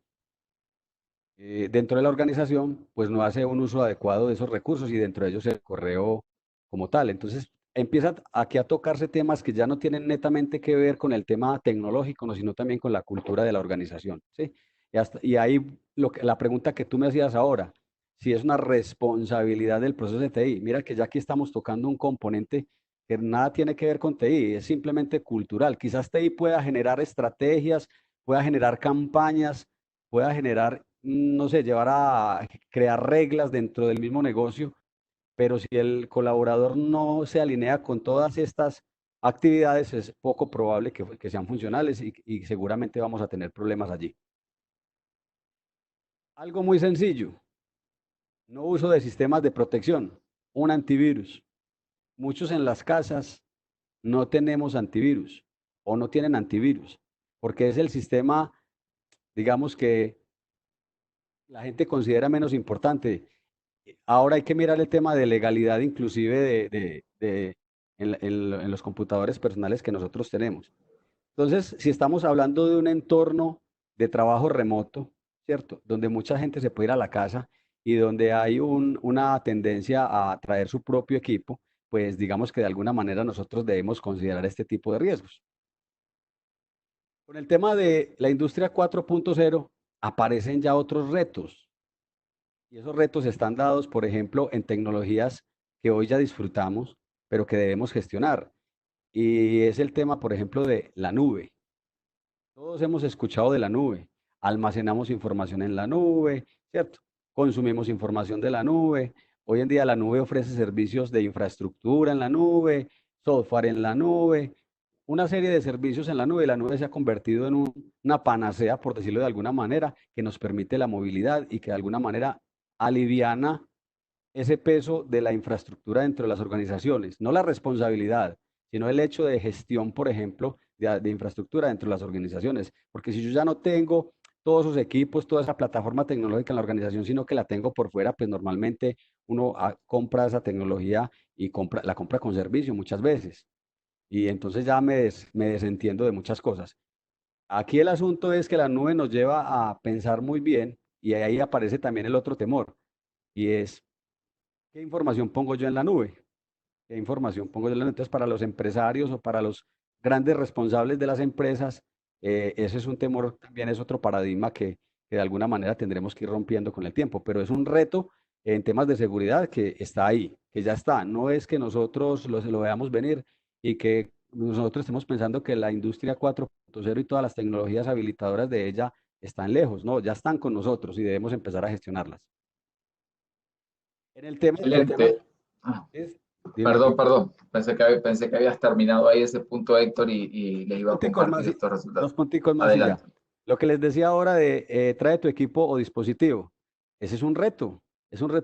dentro de la organización pues no hace un uso adecuado de esos recursos y dentro de ellos el correo como tal. Entonces empiezan aquí a tocarse temas que ya no tienen netamente que ver con el tema tecnológico, no, sino también con la cultura de la organización, ¿sí? Y ahí la pregunta que tú me hacías ahora, si es una responsabilidad del proceso de TI. Mira que ya aquí estamos tocando un componente que nada tiene que ver con TI, es simplemente cultural. Quizás TI pueda generar estrategias, pueda generar campañas, pueda generar, no sé, llevar a crear reglas dentro del mismo negocio, pero si el colaborador no se alinea con todas estas actividades es poco probable que sean funcionales y seguramente vamos a tener problemas allí. Algo muy sencillo, no uso de sistemas de protección, un antivirus. Muchos en las casas no tenemos antivirus o no tienen antivirus, porque es el sistema, digamos, que la gente considera menos importante. Ahora hay que mirar el tema de legalidad inclusive en los computadores personales que nosotros tenemos. Entonces, si estamos hablando de un entorno de trabajo remoto, ¿cierto? Donde mucha gente se puede ir a la casa y donde hay una tendencia a traer su propio equipo, pues digamos que de alguna manera nosotros debemos considerar este tipo de riesgos. Con el tema de la industria 4.0 aparecen ya otros retos y esos retos están dados, por ejemplo, en tecnologías que hoy ya disfrutamos, pero que debemos gestionar. Y es el tema, por ejemplo, de la nube. Todos hemos escuchado de la nube. Almacenamos información en la nube, ¿cierto? Consumimos información de la nube. Hoy en día la nube ofrece servicios de infraestructura en la nube, software en la nube, una serie de servicios en la nube. La nube se ha convertido en una panacea, por decirlo de alguna manera, que nos permite la movilidad y que de alguna manera aliviana ese peso de la infraestructura dentro de las organizaciones, no la responsabilidad, sino el hecho de gestión, por ejemplo, de infraestructura dentro de las organizaciones. Porque si yo ya no tengo todos esos equipos, toda esa plataforma tecnológica en la organización, sino que la tengo por fuera, pues normalmente uno compra esa tecnología y la compra con servicio muchas veces. Y entonces ya me desentiendo de muchas cosas. Aquí el asunto es que la nube nos lleva a pensar muy bien y ahí aparece también el otro temor y es, ¿qué información pongo yo en la nube? ¿Qué información pongo yo en la nube? Entonces, para los empresarios o para los grandes responsables de las empresas, ese es un temor, también es otro paradigma que de alguna manera tendremos que ir rompiendo con el tiempo, pero es un reto en temas de seguridad que está ahí, que ya está. No es que nosotros lo veamos venir y que nosotros estemos pensando que la industria 4.0 y todas las tecnologías habilitadoras de ella están lejos, no, ya están con nosotros y debemos empezar a gestionarlas. En el tema Excelente. Ah, es, dime, perdón. Pensé que habías terminado ahí ese punto, Héctor, y les iba a punticos más, compartir estos dos resultados. punticos más y ya. Adelante. Lo que les decía ahora de trae tu equipo o dispositivo, ese es un reto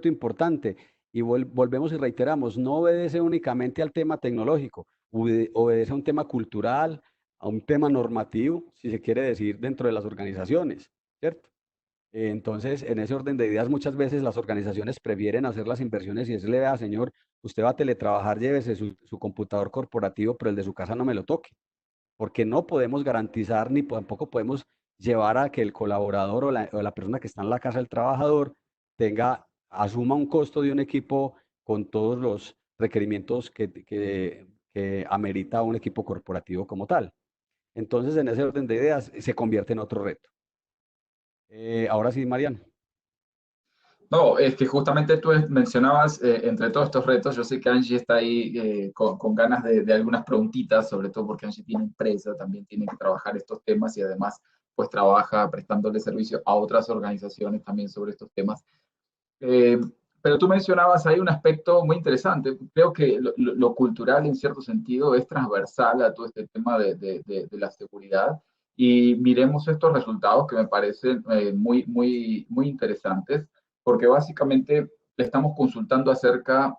importante. Y volvemos y reiteramos, no obedece únicamente al tema tecnológico, obedece a un tema cultural, a un tema normativo, si se quiere decir, dentro de las organizaciones, ¿cierto? Entonces, en ese orden de ideas, muchas veces las organizaciones prefieren hacer las inversiones y decirle, vea, señor, usted va a teletrabajar, llévese su computador corporativo, pero el de su casa no me lo toque, porque no podemos garantizar ni tampoco podemos llevar a que el colaborador o la persona que está en la casa del trabajador asuma un costo de un equipo con todos los requerimientos que amerita un equipo corporativo como tal. Entonces, en ese orden de ideas, se convierte en otro reto. Ahora sí, Mariano. No, es que justamente tú mencionabas, entre todos estos retos, yo sé que Angie está ahí con ganas de algunas preguntitas, sobre todo porque Angie tiene empresa, también tiene que trabajar estos temas y además pues trabaja prestándole servicio a otras organizaciones también sobre estos temas. Eh, pero tú mencionabas ahí un aspecto muy interesante. Creo que lo cultural, en cierto sentido, es transversal a todo este tema de la seguridad. Y miremos estos resultados que me parecen muy interesantes, porque básicamente le estamos consultando acerca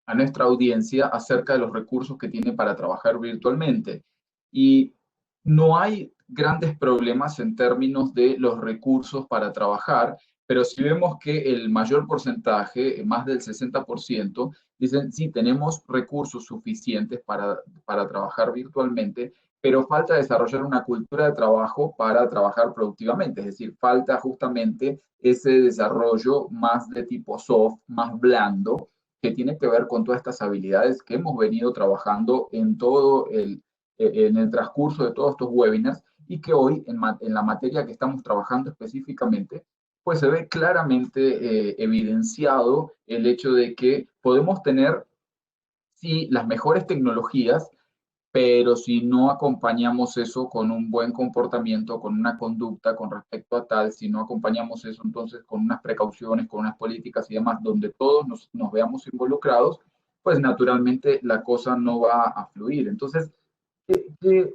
a nuestra audiencia acerca de los recursos que tiene para trabajar virtualmente. Y no hay grandes problemas en términos de los recursos para trabajar, pero si vemos que el mayor porcentaje, más del 60%, dicen, sí, tenemos recursos suficientes para trabajar virtualmente, pero falta desarrollar una cultura de trabajo para trabajar productivamente, es decir, falta justamente ese desarrollo más de tipo soft, más blando, que tiene que ver con todas estas habilidades que hemos venido trabajando en el transcurso de todos estos webinars y que hoy en la materia que estamos trabajando específicamente, pues se ve claramente evidenciado el hecho de que podemos tener, sí, las mejores tecnologías, pero si no acompañamos eso con un buen comportamiento, con una conducta con respecto a tal, si no acompañamos eso entonces con unas precauciones, con unas políticas y demás, donde todos nos veamos involucrados, pues naturalmente la cosa no va a fluir. Entonces, ¿qué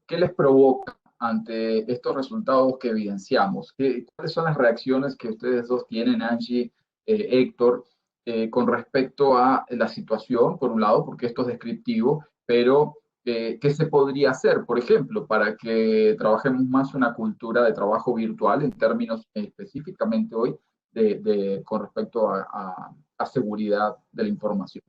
les provoca ante estos resultados que evidenciamos? ¿Cuáles son las reacciones que ustedes dos tienen, Angie, Héctor, con respecto a la situación, por un lado, porque esto es descriptivo, pero ¿qué se podría hacer, por ejemplo, para que trabajemos más una cultura de trabajo virtual en términos específicamente hoy con respecto a seguridad de la información?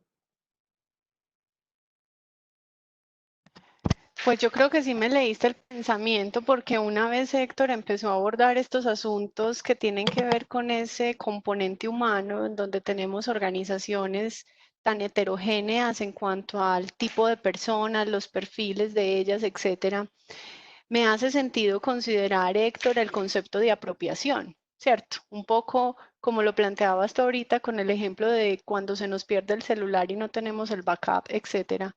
Pues yo creo que sí me leíste el pensamiento porque una vez Héctor empezó a abordar estos asuntos que tienen que ver con ese componente humano, en donde tenemos organizaciones tan heterogéneas en cuanto al tipo de personas, los perfiles de ellas, etcétera, me hace sentido considerar, Héctor, el concepto de apropiación, ¿cierto? Un poco como lo planteabas tú ahorita con el ejemplo de cuando se nos pierde el celular y no tenemos el backup, etcétera.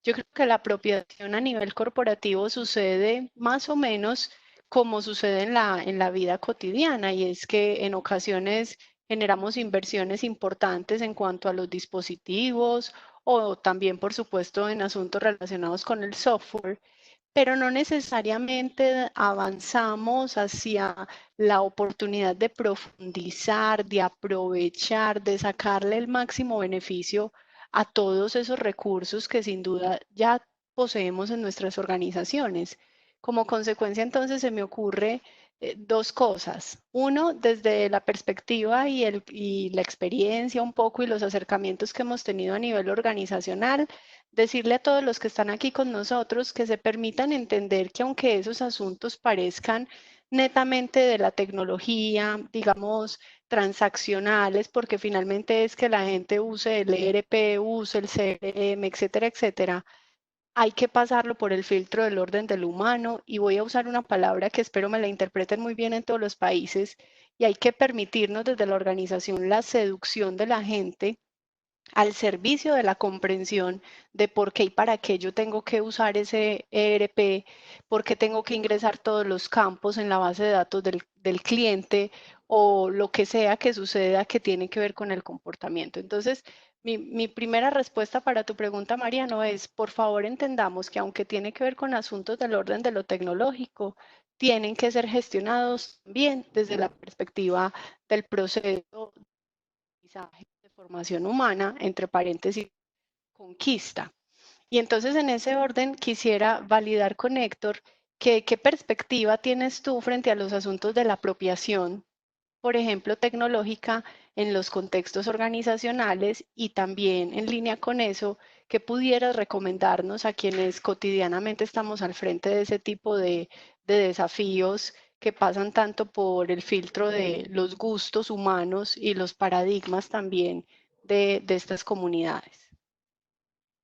Yo creo que la apropiación a nivel corporativo sucede más o menos como sucede en la vida cotidiana, y es que en ocasiones generamos inversiones importantes en cuanto a los dispositivos o también, por supuesto, en asuntos relacionados con el software, pero no necesariamente avanzamos hacia la oportunidad de profundizar, de aprovechar, de sacarle el máximo beneficio a todos esos recursos que sin duda ya poseemos en nuestras organizaciones. Como consecuencia, entonces, se me ocurre dos cosas. Uno, desde la perspectiva y la experiencia un poco y los acercamientos que hemos tenido a nivel organizacional, decirle a todos los que están aquí con nosotros que se permitan entender que aunque esos asuntos parezcan netamente de la tecnología, digamos, transaccionales, porque finalmente es que la gente use el ERP, use el CRM, etcétera, etcétera, hay que pasarlo por el filtro del orden del humano, y voy a usar una palabra que espero me la interpreten muy bien en todos los países, y hay que permitirnos desde la organización la seducción de la gente al servicio de la comprensión de por qué y para qué yo tengo que usar ese ERP, por qué tengo que ingresar todos los campos en la base de datos del cliente, o lo que sea que suceda que tiene que ver con el comportamiento. Entonces, mi primera respuesta para tu pregunta, Mariano, es, por favor, entendamos que aunque tiene que ver con asuntos del orden de lo tecnológico, tienen que ser gestionados bien desde la perspectiva del proceso de formación humana, entre paréntesis, conquista. Y entonces en ese orden quisiera validar con Héctor que, qué perspectiva tienes tú frente a los asuntos de la apropiación, por ejemplo, tecnológica, en los contextos organizacionales, y también en línea con eso, ¿qué pudieras recomendarnos a quienes cotidianamente estamos al frente de ese tipo de desafíos que pasan tanto por el filtro de los gustos humanos y los paradigmas también de estas comunidades?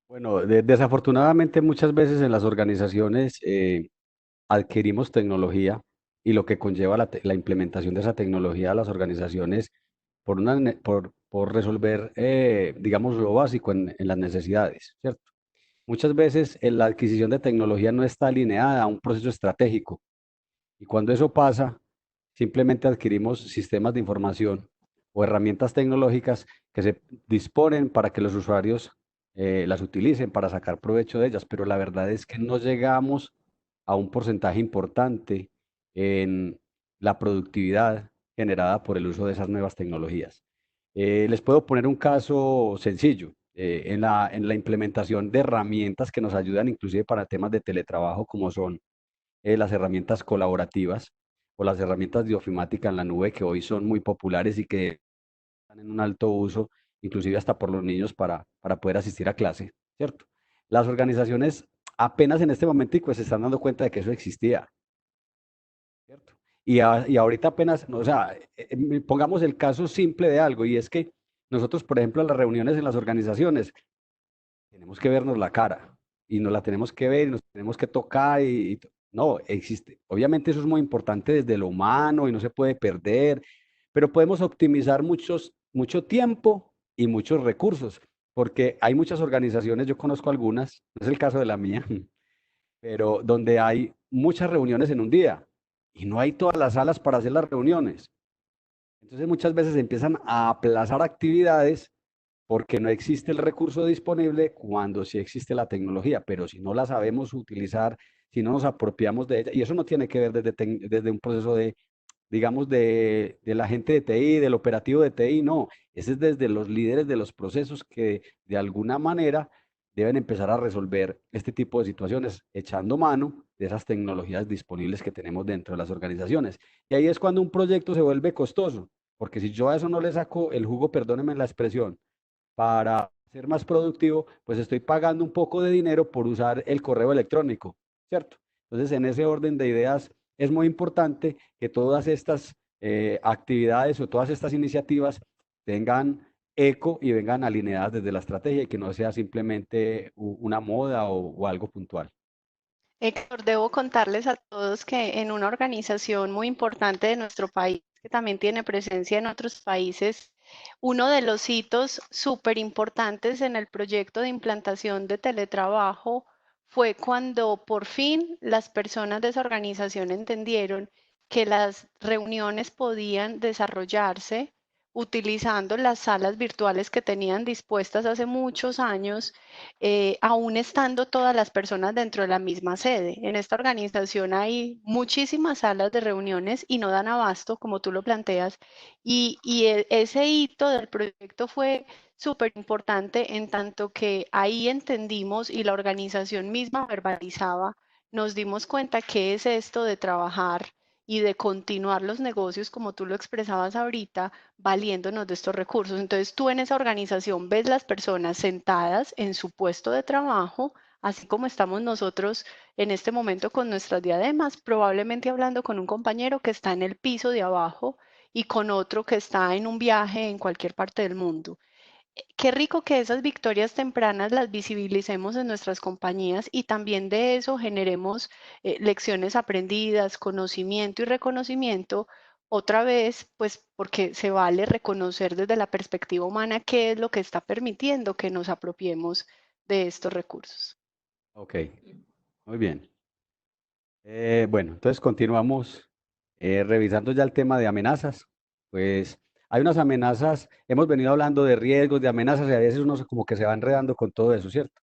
Bueno, desafortunadamente muchas veces en las organizaciones adquirimos tecnología y lo que conlleva la implementación de esa tecnología a las organizaciones por resolver, digamos, lo básico en las necesidades, ¿cierto? Muchas veces la adquisición de tecnología no está alineada a un proceso estratégico, y cuando eso pasa, simplemente adquirimos sistemas de información o herramientas tecnológicas que se disponen para que los usuarios las utilicen para sacar provecho de ellas, pero la verdad es que no llegamos a un porcentaje importante en la productividad generada por el uso de esas nuevas tecnologías. Les puedo poner un caso sencillo. En la implementación de herramientas que nos ayudan inclusive para temas de teletrabajo, como son las herramientas colaborativas o las herramientas de ofimática en la nube, que hoy son muy populares y que están en un alto uso, inclusive hasta por los niños para poder asistir a clase, ¿cierto? Las organizaciones apenas en este momento se están dando cuenta de que eso existía, ¿cierto? Y ahorita apenas, no, o sea, pongamos el caso simple de algo, y es que nosotros, por ejemplo, en las reuniones en las organizaciones, tenemos que vernos la cara y nos la tenemos que ver y nos tenemos que tocar no, existe. Obviamente eso es muy importante desde lo humano y no se puede perder, pero podemos optimizar mucho tiempo y muchos recursos, porque hay muchas organizaciones, yo conozco algunas, no es el caso de la mía, pero donde hay muchas reuniones en un día y no hay todas las salas para hacer las reuniones. Entonces muchas veces se empiezan a aplazar actividades porque no existe el recurso disponible cuando sí existe la tecnología, pero si no la sabemos utilizar, si no nos apropiamos de ella, y eso no tiene que ver desde un proceso de, digamos, de la gente de TI, del operativo de TI, no, ese es desde los líderes de los procesos que de alguna manera deben empezar a resolver este tipo de situaciones, echando mano de esas tecnologías disponibles que tenemos dentro de las organizaciones. Y ahí es cuando un proyecto se vuelve costoso, porque si yo a eso no le saco el jugo, perdónenme la expresión, para ser más productivo, pues estoy pagando un poco de dinero por usar el correo electrónico, ¿cierto? Entonces, en ese orden de ideas, es muy importante que todas estas actividades o todas estas iniciativas tengan eco y vengan alineadas desde la estrategia y que no sea simplemente una moda o algo puntual. Héctor, debo contarles a todos que en una organización muy importante de nuestro país, que también tiene presencia en otros países, uno de los hitos súper importantes en el proyecto de implantación de teletrabajo fue cuando por fin las personas de esa organización entendieron que las reuniones podían desarrollarse utilizando las salas virtuales que tenían dispuestas hace muchos años, aún estando todas las personas dentro de la misma sede. En esta organización hay muchísimas salas de reuniones y no dan abasto, como tú lo planteas, y ese hito del proyecto fue súper importante en tanto que ahí entendimos y la organización misma verbalizaba, nos dimos cuenta que es esto de trabajar y de continuar los negocios, como tú lo expresabas ahorita, valiéndonos de estos recursos. Entonces tú en esa organización ves las personas sentadas en su puesto de trabajo, así como estamos nosotros en este momento con nuestras diademas, probablemente hablando con un compañero que está en el piso de abajo y con otro que está en un viaje en cualquier parte del mundo. Qué rico que esas victorias tempranas las visibilicemos en nuestras compañías y también de eso generemos lecciones aprendidas, conocimiento y reconocimiento. Otra vez, pues porque se vale reconocer desde la perspectiva humana qué es lo que está permitiendo que nos apropiemos de estos recursos. Ok, muy bien. Bueno, entonces continuamos revisando ya el tema de amenazas. Pues hay unas amenazas, hemos venido hablando de riesgos, de amenazas, y a veces uno como que se va enredando con todo eso, ¿cierto?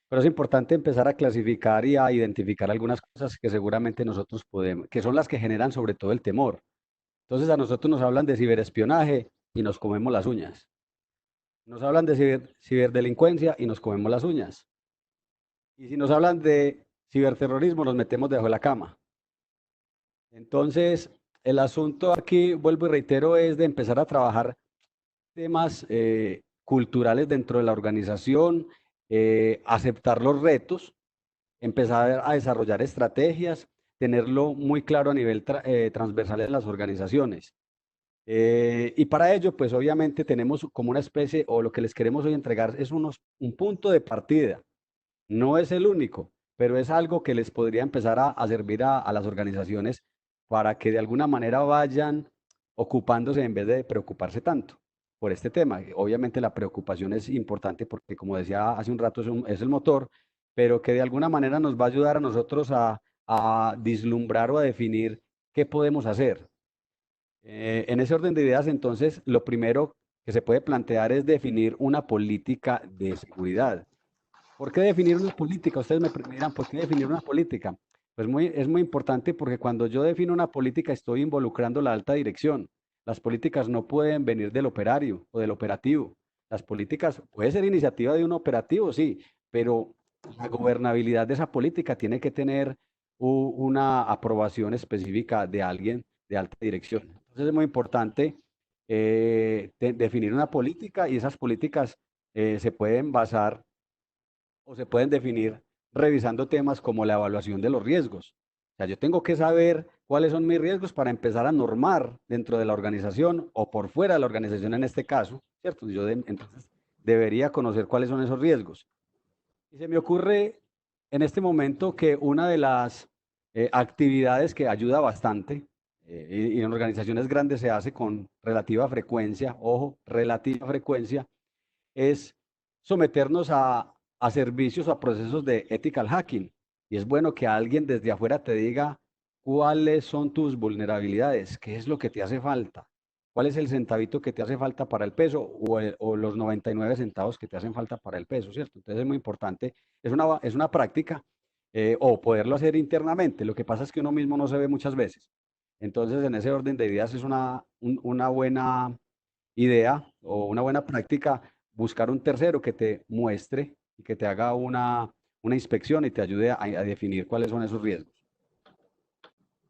Pero es importante empezar a clasificar y a identificar algunas cosas que seguramente nosotros podemos, que son las que generan sobre todo el temor. Entonces a nosotros nos hablan de ciberespionaje y nos comemos las uñas. Nos hablan de ciberdelincuencia y nos comemos las uñas. Y si nos hablan de ciberterrorismo, nos metemos debajo de la cama. Entonces, el asunto aquí, vuelvo y reitero, es de empezar a trabajar temas culturales dentro de la organización, aceptar los retos, empezar a desarrollar estrategias, tenerlo muy claro a nivel transversal en las organizaciones. Y para ello, pues obviamente tenemos como una especie, o lo que les queremos hoy entregar es un punto de partida. No es el único, pero es algo que les podría empezar a servir a las organizaciones para que de alguna manera vayan ocupándose en vez de preocuparse tanto por este tema. Obviamente la preocupación es importante porque, como decía hace un rato, es el motor, pero que de alguna manera nos va a ayudar a nosotros a vislumbrar o a definir qué podemos hacer. En ese orden de ideas, entonces, lo primero que se puede plantear es definir una política de seguridad. ¿Por qué definir una política? Ustedes me dirán, ¿por qué definir una política? Pues es muy importante porque cuando yo defino una política estoy involucrando la alta dirección. Las políticas no pueden venir del operario o del operativo. Las políticas, puede ser iniciativa de un operativo, sí, pero la gobernabilidad de esa política tiene que tener una aprobación específica de alguien de alta dirección. Entonces es muy importante definir una política y esas políticas se pueden basar o se pueden definir revisando temas como la evaluación de los riesgos. O sea, yo tengo que saber cuáles son mis riesgos para empezar a normar dentro de la organización o por fuera de la organización en este caso, ¿cierto? Entonces debería conocer cuáles son esos riesgos. Y se me ocurre en este momento que una de las actividades que ayuda bastante y en organizaciones grandes se hace con relativa frecuencia, ojo, relativa frecuencia, es someternos a servicios o a procesos de ethical hacking. Y es bueno que alguien desde afuera te diga cuáles son tus vulnerabilidades, qué es lo que te hace falta, cuál es el centavito que te hace falta para el peso o los 99 centavos que te hacen falta para el peso, ¿cierto? Entonces es muy importante, es una práctica o poderlo hacer internamente. Lo que pasa es que uno mismo no se ve muchas veces. Entonces, en ese orden de ideas es una buena idea o una buena práctica buscar un tercero que te muestre y que te haga una inspección y te ayude a definir cuáles son esos riesgos.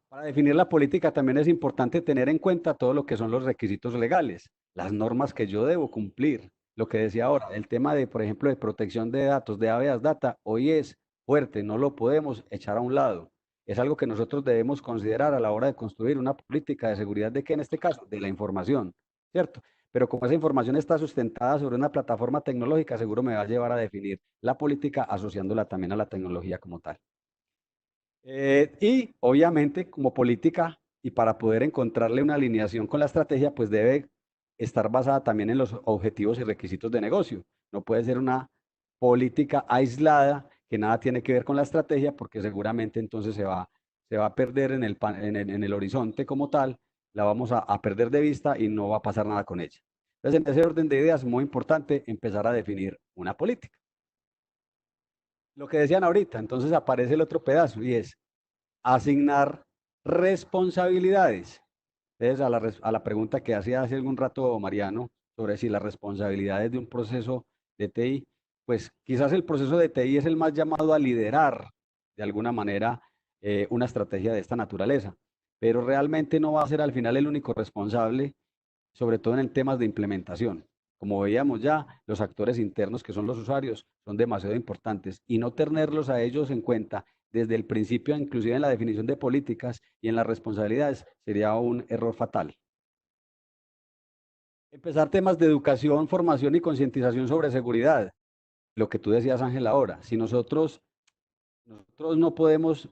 Para definir la política también es importante tener en cuenta todo lo que son los requisitos legales, las normas que yo debo cumplir. Lo que decía ahora, el tema de, por ejemplo, de protección de datos, de habeas data, hoy es fuerte, no lo podemos echar a un lado. Es algo que nosotros debemos considerar a la hora de construir una política de seguridad de qué, en este caso, de la información, ¿cierto? Pero como esa información está sustentada sobre una plataforma tecnológica, seguro me va a llevar a definir la política asociándola también a la tecnología como tal. Y obviamente como política y para poder encontrarle una alineación con la estrategia, pues debe estar basada también en los objetivos y requisitos de negocio. No puede ser una política aislada que nada tiene que ver con la estrategia porque seguramente entonces se va a perder en el horizonte como tal, la vamos a perder de vista y no va a pasar nada con ella. Entonces, en ese orden de ideas es muy importante empezar a definir una política. Lo que decían ahorita, entonces aparece el otro pedazo y es asignar responsabilidades. Entonces, a la pregunta que hacía hace algún rato Mariano sobre si las responsabilidades de un proceso de TI, pues quizás el proceso de TI es el más llamado a liderar de alguna manera una estrategia de esta naturaleza, pero realmente no va a ser al final el único responsable, sobre todo en temas de implementación. Como veíamos ya, los actores internos, que son los usuarios, son demasiado importantes y no tenerlos a ellos en cuenta desde el principio, inclusive en la definición de políticas y en las responsabilidades, sería un error fatal. Empezar temas de educación, formación y concientización sobre seguridad. Lo que tú decías, Ángel, ahora. Si nosotros no podemos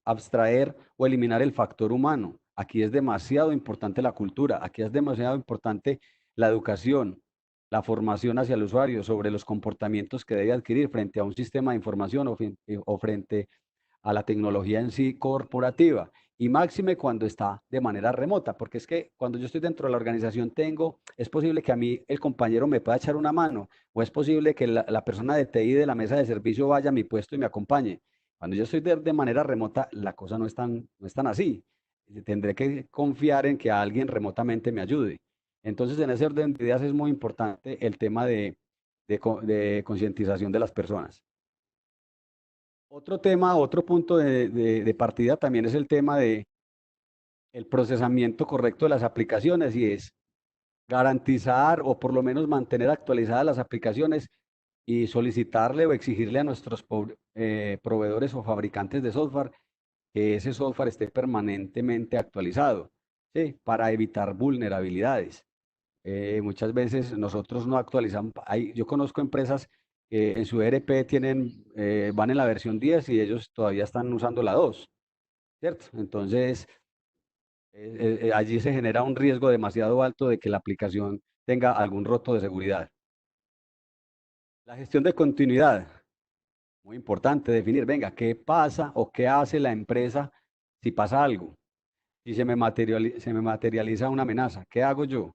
abstraer o eliminar el factor humano. Aquí es demasiado importante la cultura, aquí es demasiado importante la educación, la formación hacia el usuario sobre los comportamientos que debe adquirir frente a un sistema de información o frente a la tecnología en sí corporativa. Y máxime cuando está de manera remota, porque es que cuando yo estoy dentro de la organización es posible que a mí el compañero me pueda echar una mano, o es posible que la persona de TI de la mesa de servicio vaya a mi puesto y me acompañe. Cuando yo estoy de manera remota, la cosa no es tan así. Tendré que confiar en que alguien remotamente me ayude. Entonces, en ese orden de ideas es muy importante el tema de concientización de las personas. Otro tema, otro punto de partida también es el tema de el procesamiento correcto de las aplicaciones y es garantizar o por lo menos mantener actualizadas las aplicaciones y solicitarle o exigirle a nuestros proveedores o fabricantes de software que ese software esté permanentemente actualizado, ¿sí? Para evitar vulnerabilidades. Muchas veces nosotros no actualizamos. Yo conozco empresas que en su ERP van en la versión 10 y ellos todavía están usando la 2, ¿cierto? Entonces, allí se genera un riesgo demasiado alto de que la aplicación tenga algún roto de seguridad. La gestión de continuidad, muy importante definir, venga, ¿qué pasa o qué hace la empresa si pasa algo? Si se me materializa una amenaza, ¿qué hago yo?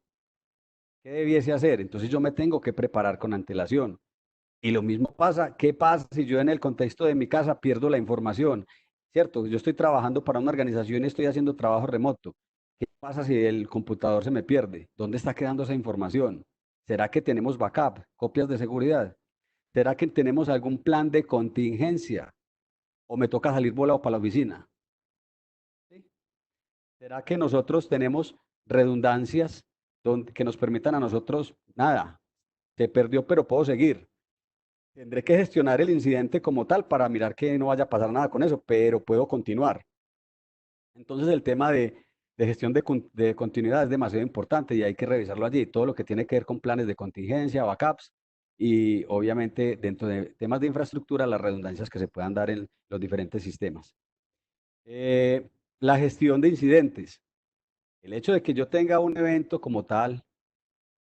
¿Qué debiese hacer? Entonces yo me tengo que preparar con antelación. Y lo mismo pasa, ¿qué pasa si yo en el contexto de mi casa pierdo la información? ¿Cierto? Yo estoy trabajando para una organización y estoy haciendo trabajo remoto. ¿Qué pasa si el computador se me pierde? ¿Dónde está quedando esa información? ¿Será que tenemos backup, copias de seguridad? ¿Será que tenemos algún plan de contingencia? ¿O me toca salir volado para la oficina? ¿Sí? ¿Será que nosotros tenemos redundancias que nos permitan a nosotros, nada, se perdió, pero puedo seguir? Tendré que gestionar el incidente como tal para mirar que no vaya a pasar nada con eso, pero puedo continuar. Entonces el tema de gestión de continuidad es demasiado importante y hay que revisarlo allí. Todo lo que tiene que ver con planes de contingencia, backups y obviamente dentro de temas de infraestructura, las redundancias que se puedan dar en los diferentes sistemas. La gestión de incidentes. El hecho de que yo tenga un evento como tal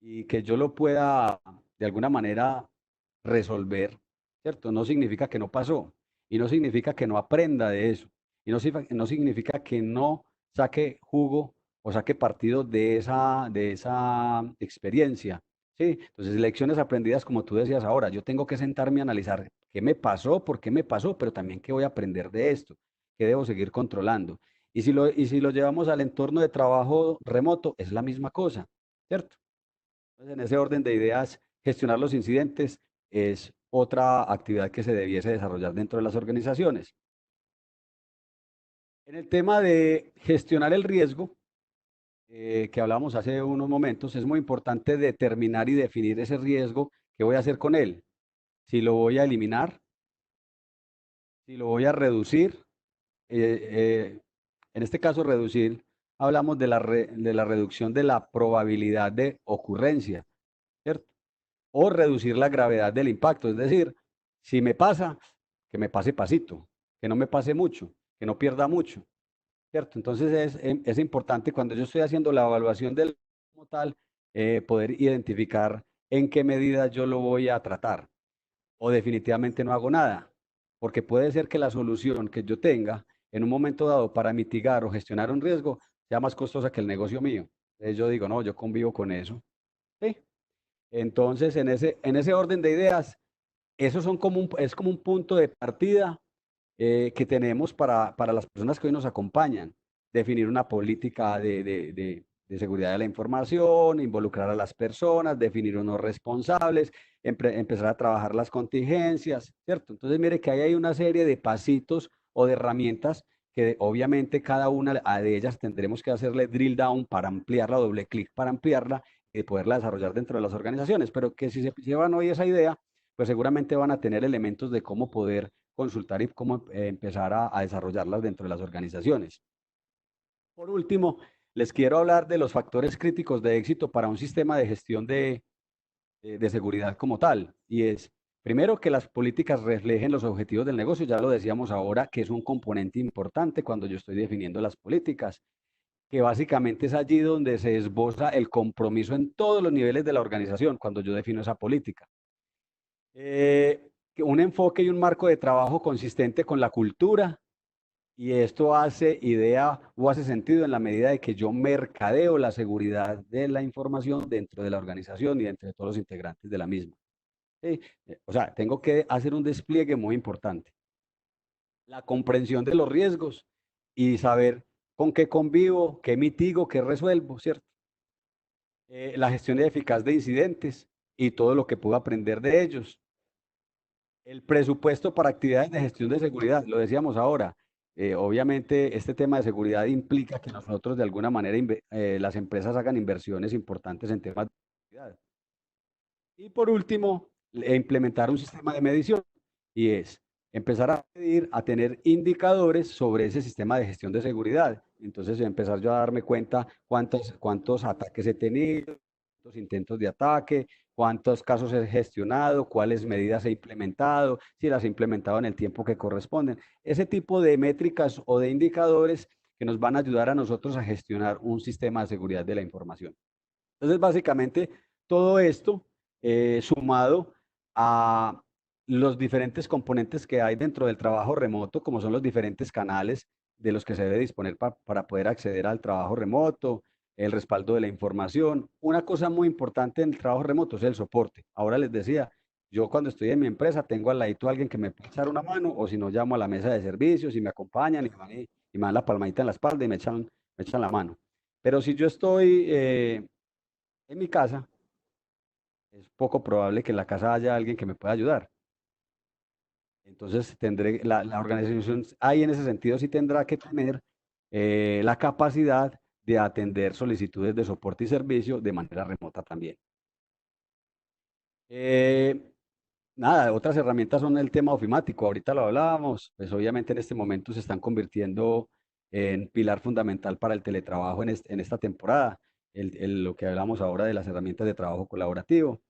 y que yo lo pueda de alguna manera resolver, ¿cierto? No significa que no pasó y no significa que no aprenda de eso y no significa que no saque jugo o saque partido de esa experiencia. ¿Sí? Entonces, lecciones aprendidas, como tú decías ahora, yo tengo que sentarme a analizar qué me pasó, por qué me pasó, pero también qué voy a aprender de esto, qué debo seguir controlando. Y si lo llevamos al entorno de trabajo remoto, es la misma cosa, ¿cierto? Entonces, en ese orden de ideas, gestionar los incidentes es otra actividad que se debiese desarrollar dentro de las organizaciones. En el tema de gestionar el riesgo, que hablábamos hace unos momentos, es muy importante determinar y definir ese riesgo, qué voy a hacer con él, si lo voy a eliminar, si lo voy a reducir. En este caso, reducir, hablamos de la reducción de la probabilidad de ocurrencia, ¿cierto? O reducir la gravedad del impacto, es decir, si me pasa, que me pase pasito, que no me pase mucho, que no pierda mucho, ¿cierto? Entonces es importante cuando yo estoy haciendo la evaluación del como tal, poder identificar en qué medida yo lo voy a tratar o definitivamente no hago nada, porque puede ser que la solución que yo tenga en un momento dado para mitigar o gestionar un riesgo sea más costosa que el negocio mío. Entonces yo digo, no, yo convivo con eso. ¿Sí? Entonces, en ese orden de ideas, eso es como un punto de partida que tenemos para las personas que hoy nos acompañan. Definir una política de seguridad de la información, involucrar a las personas, definir unos responsables, empezar a trabajar las contingencias, ¿cierto? Entonces, mire que ahí hay una serie de pasitos o de herramientas que obviamente cada una de ellas tendremos que hacerle drill down para ampliarla, doble clic para ampliarla y poderla desarrollar dentro de las organizaciones, pero que si se llevan hoy esa idea, pues seguramente van a tener elementos de cómo poder consultar y cómo empezar a desarrollarlas dentro de las organizaciones. Por último, les quiero hablar de los factores críticos de éxito para un sistema de gestión de seguridad como tal. Y es, primero, que las políticas reflejen los objetivos del negocio. Ya lo decíamos ahora, que es un componente importante cuando yo estoy definiendo las políticas, que básicamente es allí donde se esboza el compromiso en todos los niveles de la organización cuando yo defino esa política. Un enfoque y un marco de trabajo consistente con la cultura, y esto hace idea o hace sentido en la medida de que yo mercadeo la seguridad de la información dentro de la organización y entre todos los integrantes de la misma. ¿Sí? O sea, tengo que hacer un despliegue muy importante. La comprensión de los riesgos y saber con qué convivo, qué mitigo, qué resuelvo, ¿cierto? La gestión eficaz de incidentes y todo lo que puedo aprender de ellos. El presupuesto para actividades de gestión de seguridad, lo decíamos ahora. Obviamente, este tema de seguridad implica que nosotros, de alguna manera, las empresas hagan inversiones importantes en temas de seguridad. Y por último, implementar un sistema de medición, y es empezar a medir, a tener indicadores sobre ese sistema de gestión de seguridad. Entonces, empezar yo a darme cuenta cuántos ataques he tenido, cuántos intentos de ataque, cuántos casos he gestionado, cuáles medidas he implementado, si las he implementado en el tiempo que corresponden. Ese tipo de métricas o de indicadores que nos van a ayudar a nosotros a gestionar un sistema de seguridad de la información. Entonces, básicamente, todo esto sumado a los diferentes componentes que hay dentro del trabajo remoto, como son los diferentes canales de los que se debe disponer para poder acceder al trabajo remoto, el respaldo de la información. Una cosa muy importante en el trabajo remoto es el soporte. Ahora les decía, yo cuando estoy en mi empresa tengo al ladito a alguien que me puede echar una mano, o si no, llamo a la mesa de servicios y me acompañan y me dan la palmadita en la espalda y me echan la mano. Pero si yo estoy en mi casa, es poco probable que en la casa haya alguien que me pueda ayudar. Entonces, la organización ahí en ese sentido sí tendrá que tener la capacidad de atender solicitudes de soporte y servicio de manera remota también. Eh, Nada, otras herramientas son el tema ofimático, ahorita lo hablábamos, pues obviamente en este momento se están convirtiendo en pilar fundamental para el teletrabajo en esta temporada, lo que hablamos ahora de las herramientas de trabajo colaborativo.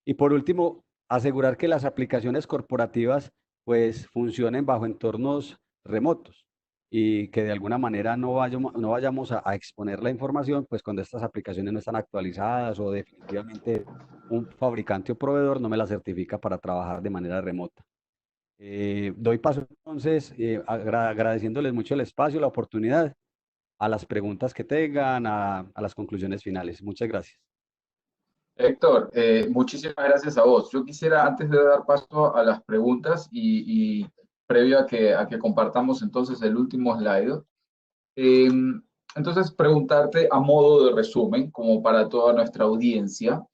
Y por último, asegurar que las aplicaciones corporativas pues funcionen bajo entornos remotos y que de alguna manera no vayamos a exponer la información pues cuando estas aplicaciones no están actualizadas o definitivamente un fabricante o proveedor no me la certifica para trabajar de manera remota. Doy paso entonces agradeciéndoles mucho el espacio, la oportunidad a las preguntas que tengan, a las conclusiones finales. Muchas gracias. Héctor, muchísimas gracias a vos. Yo quisiera, antes de dar paso a las preguntas y previo a que compartamos entonces el último slide, eh, entonces preguntarte a modo de resumen, como para toda nuestra audiencia,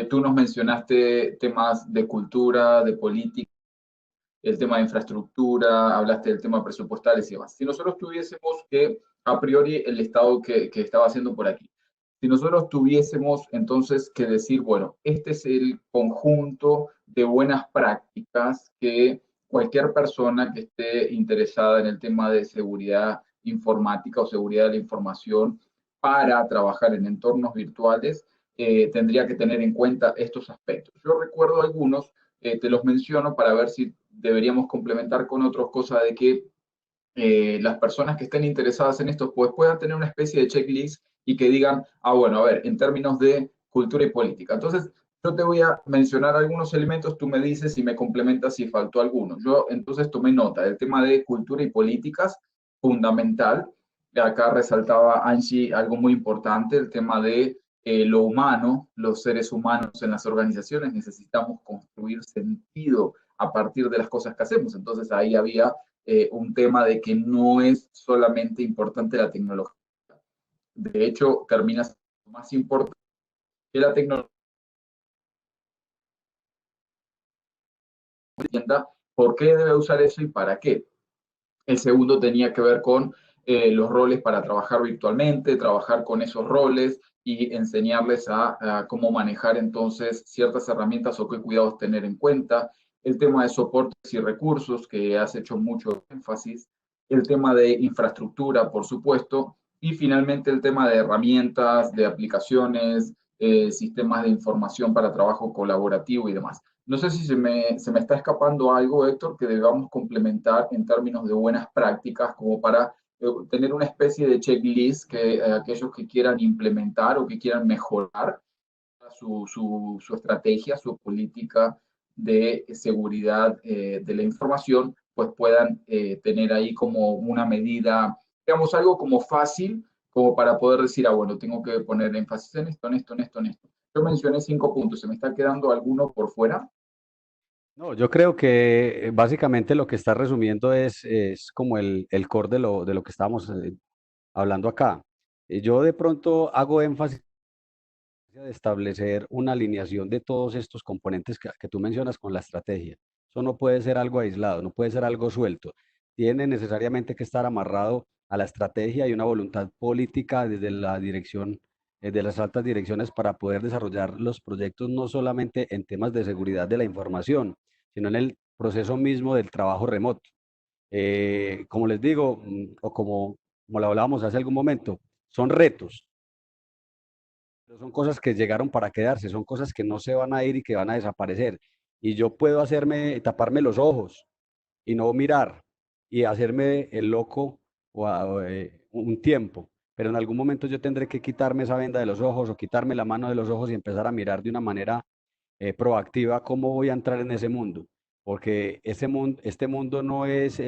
tú nos mencionaste temas de cultura, de política, el tema de infraestructura, hablaste del tema presupuestal y demás. Si nosotros tuviésemos que, a priori, el Estado que estaba haciendo por aquí, si nosotros tuviésemos entonces que decir, bueno, este es el conjunto de buenas prácticas que cualquier persona que esté interesada en el tema de seguridad informática o seguridad de la información para trabajar en entornos virtuales, tendría que tener en cuenta estos aspectos. Yo recuerdo algunos, te los menciono para ver si deberíamos complementar con otras cosas de que las personas que estén interesadas en esto pues, puedan tener una especie de checklist y que digan, ah, bueno, a ver, en términos de cultura y política. Entonces, yo te voy a mencionar algunos elementos, tú me dices y me complementas si faltó alguno. Yo entonces tomé nota del tema de cultura y políticas, fundamental. Acá resaltaba Angie algo muy importante, el tema de lo humano, los seres humanos en las organizaciones necesitamos construir sentido a partir de las cosas que hacemos. Entonces ahí había un tema de que no es solamente importante la tecnología. De hecho, termina siendo más importante que la tecnología. ¿Por qué debe usar eso y para qué? El segundo tenía que ver con los roles para trabajar virtualmente, trabajar con esos roles y enseñarles a cómo manejar entonces ciertas herramientas o qué cuidados tener en cuenta. El tema de soportes y recursos, que has hecho mucho énfasis. El tema de infraestructura, por supuesto. Y finalmente el tema de herramientas, de aplicaciones, sistemas de información para trabajo colaborativo y demás. No sé si se me está escapando algo, Héctor, que debamos complementar en términos de buenas prácticas, como para tener una especie de checklist que aquellos que quieran implementar o que quieran mejorar su estrategia, su política de seguridad de la información, pues puedan tener ahí como una medida, digamos, algo como fácil, como para poder decir, ah, bueno, tengo que poner énfasis en esto, en esto, en esto, en esto. Yo mencioné 5 puntos, ¿se me está quedando alguno por fuera? No, yo creo que básicamente lo que está resumiendo es como el core de lo que estábamos hablando acá. Yo de pronto hago énfasis de establecer una alineación de todos estos componentes que tú mencionas con la estrategia. Eso no puede ser algo aislado, no puede ser algo suelto. Tiene necesariamente que estar amarrado a la estrategia y una voluntad política desde la dirección, de las altas direcciones para poder desarrollar los proyectos no solamente en temas de seguridad de la información, sino en el proceso mismo del trabajo remoto. Como les digo, o como lo hablábamos hace algún momento, son retos, pero son cosas que llegaron para quedarse, son cosas que no se van a ir y que van a desaparecer. Y yo puedo taparme los ojos y no mirar y hacerme el loco un tiempo, pero en algún momento yo tendré que quitarme esa venda de los ojos o quitarme la mano de los ojos y empezar a mirar de una manera proactiva cómo voy a entrar en ese mundo. Porque este mundo no es,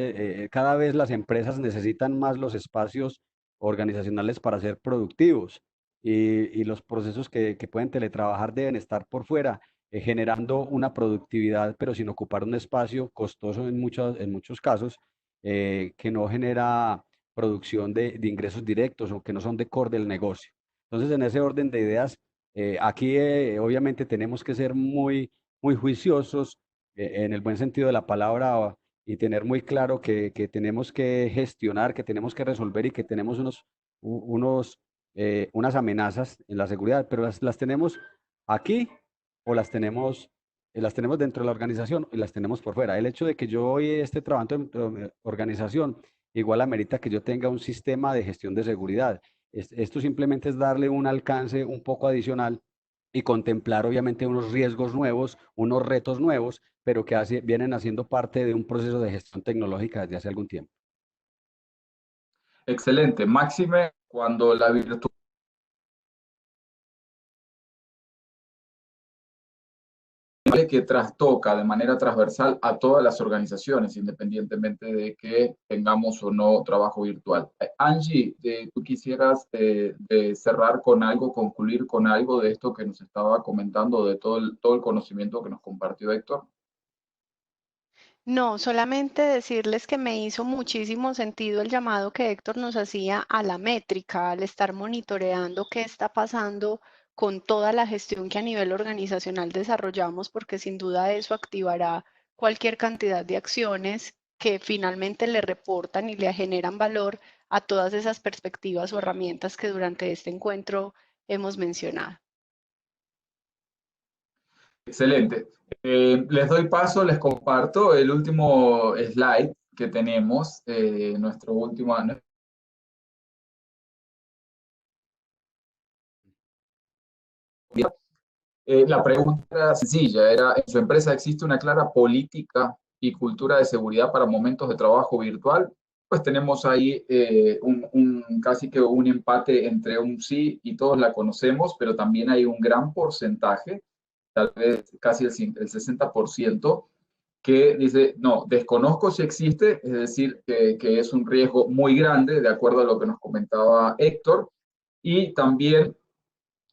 cada vez las empresas necesitan más los espacios organizacionales para ser productivos y los procesos que pueden teletrabajar deben estar por fuera, generando una productividad, pero sin ocupar un espacio costoso en muchos casos, que no genera producción de ingresos directos o que no son de core del negocio. Entonces, en ese orden de ideas, aquí obviamente tenemos que ser muy juiciosos en el buen sentido de la palabra y tener muy claro que tenemos que gestionar, que tenemos que resolver y que tenemos unas amenazas en la seguridad, pero las tenemos aquí o las tenemos dentro de la organización y las tenemos por fuera. El hecho de que yo hoy esté trabajando en organización igual amerita que yo tenga un sistema de gestión de seguridad. Esto simplemente es darle un alcance un poco adicional y contemplar obviamente unos riesgos nuevos, unos retos nuevos, pero que vienen haciendo parte de un proceso de gestión tecnológica desde hace algún tiempo. Excelente. Máxime, cuando la virtud que trastoca de manera transversal a todas las organizaciones, independientemente de que tengamos o no trabajo virtual. Angie, ¿tú quisieras de cerrar con algo, concluir con algo de esto que nos estaba comentando, de todo el conocimiento que nos compartió Héctor? No, solamente decirles que me hizo muchísimo sentido el llamado que Héctor nos hacía a la métrica, al estar monitoreando qué está pasando con toda la gestión que a nivel organizacional desarrollamos, porque sin duda eso activará cualquier cantidad de acciones que finalmente le reportan y le generan valor a todas esas perspectivas o herramientas que durante este encuentro hemos mencionado. Excelente. Les doy paso, les comparto el último slide que tenemos, nuestro último. La pregunta era sencilla, era, ¿en su empresa existe una clara política y cultura de seguridad para momentos de trabajo virtual? Pues tenemos ahí casi que un empate entre un sí y todos la conocemos, pero también hay un gran porcentaje, tal vez casi el 60%, que dice, no, desconozco si existe, es decir, que es un riesgo muy grande, de acuerdo a lo que nos comentaba Héctor, y también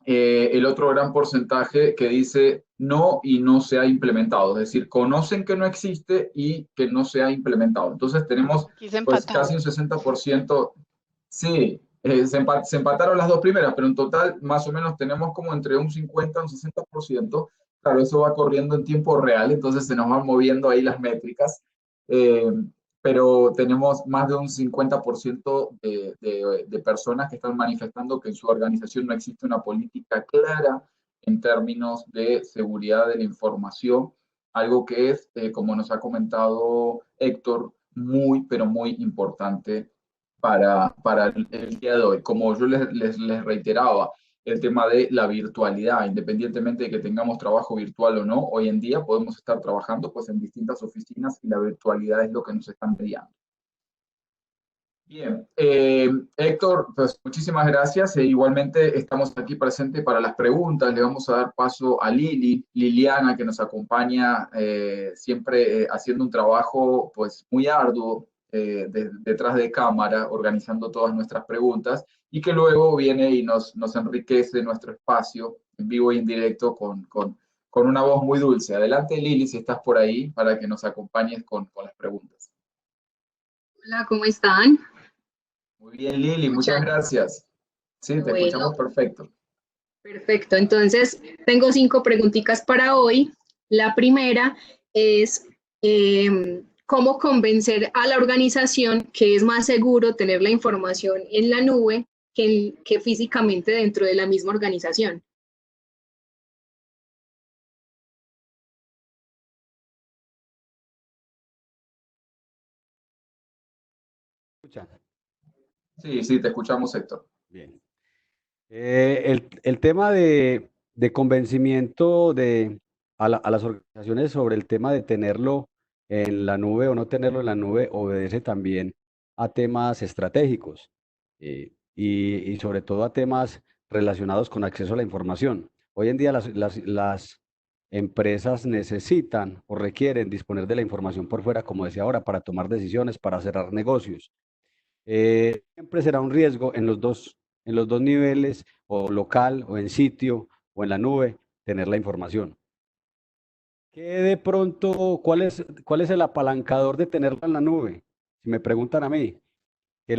el otro gran porcentaje que dice no y no se ha implementado, es decir, conocen que no existe y que no se ha implementado. Entonces tenemos Aquí se pues casi empataron. un 60%, sí, se empataron las dos primeras, pero en total más o menos tenemos como entre un 50 y un 60%. Claro, eso va corriendo en tiempo real, entonces se nos van moviendo ahí las métricas. Eh, pero tenemos más de un 50% de personas que están manifestando que en su organización no existe una política clara en términos de seguridad de la información, algo que es, como nos ha comentado Héctor, muy, pero muy importante para el día de hoy. Como yo les reiteraba, el tema de la virtualidad, independientemente de que tengamos trabajo virtual o no, hoy en día podemos estar trabajando pues en distintas oficinas y la virtualidad es lo que nos están mediando. Bien, Héctor, pues muchísimas gracias. Igualmente estamos aquí presentes para las preguntas. Le vamos a dar paso a Liliana, que nos acompaña siempre haciendo un trabajo pues muy arduo detrás de cámara, organizando todas nuestras preguntas y que luego viene y nos enriquece nuestro espacio en vivo y en directo con una voz muy dulce. Adelante, Lili, si estás por ahí, para que nos acompañes con las preguntas. Hola, ¿cómo están? Muy bien, Lili, muchas ¿Escuchan? gracias. Sí, te Bueno, escuchamos perfecto. perfecto. Entonces, tengo 5 preguntitas para hoy. La primera es, ¿cómo convencer a la organización que es más seguro tener la información en la nube que físicamente dentro de la misma organización? ¿Escuchan? Sí, sí, te escuchamos, Héctor. Bien. El tema de convencimiento a las organizaciones sobre el tema de tenerlo en la nube o no tenerlo en la nube obedece también a temas estratégicos y sobre todo a temas relacionados con acceso a la información. Hoy en día las empresas necesitan o requieren disponer de la información por fuera, como decía ahora, para tomar decisiones, para cerrar negocios. Siempre será un riesgo en los dos niveles, o local, o en sitio, o en la nube, tener la información. ¿Qué de pronto, cuál es el apalancador de tenerla en la nube? Si me preguntan a mí, que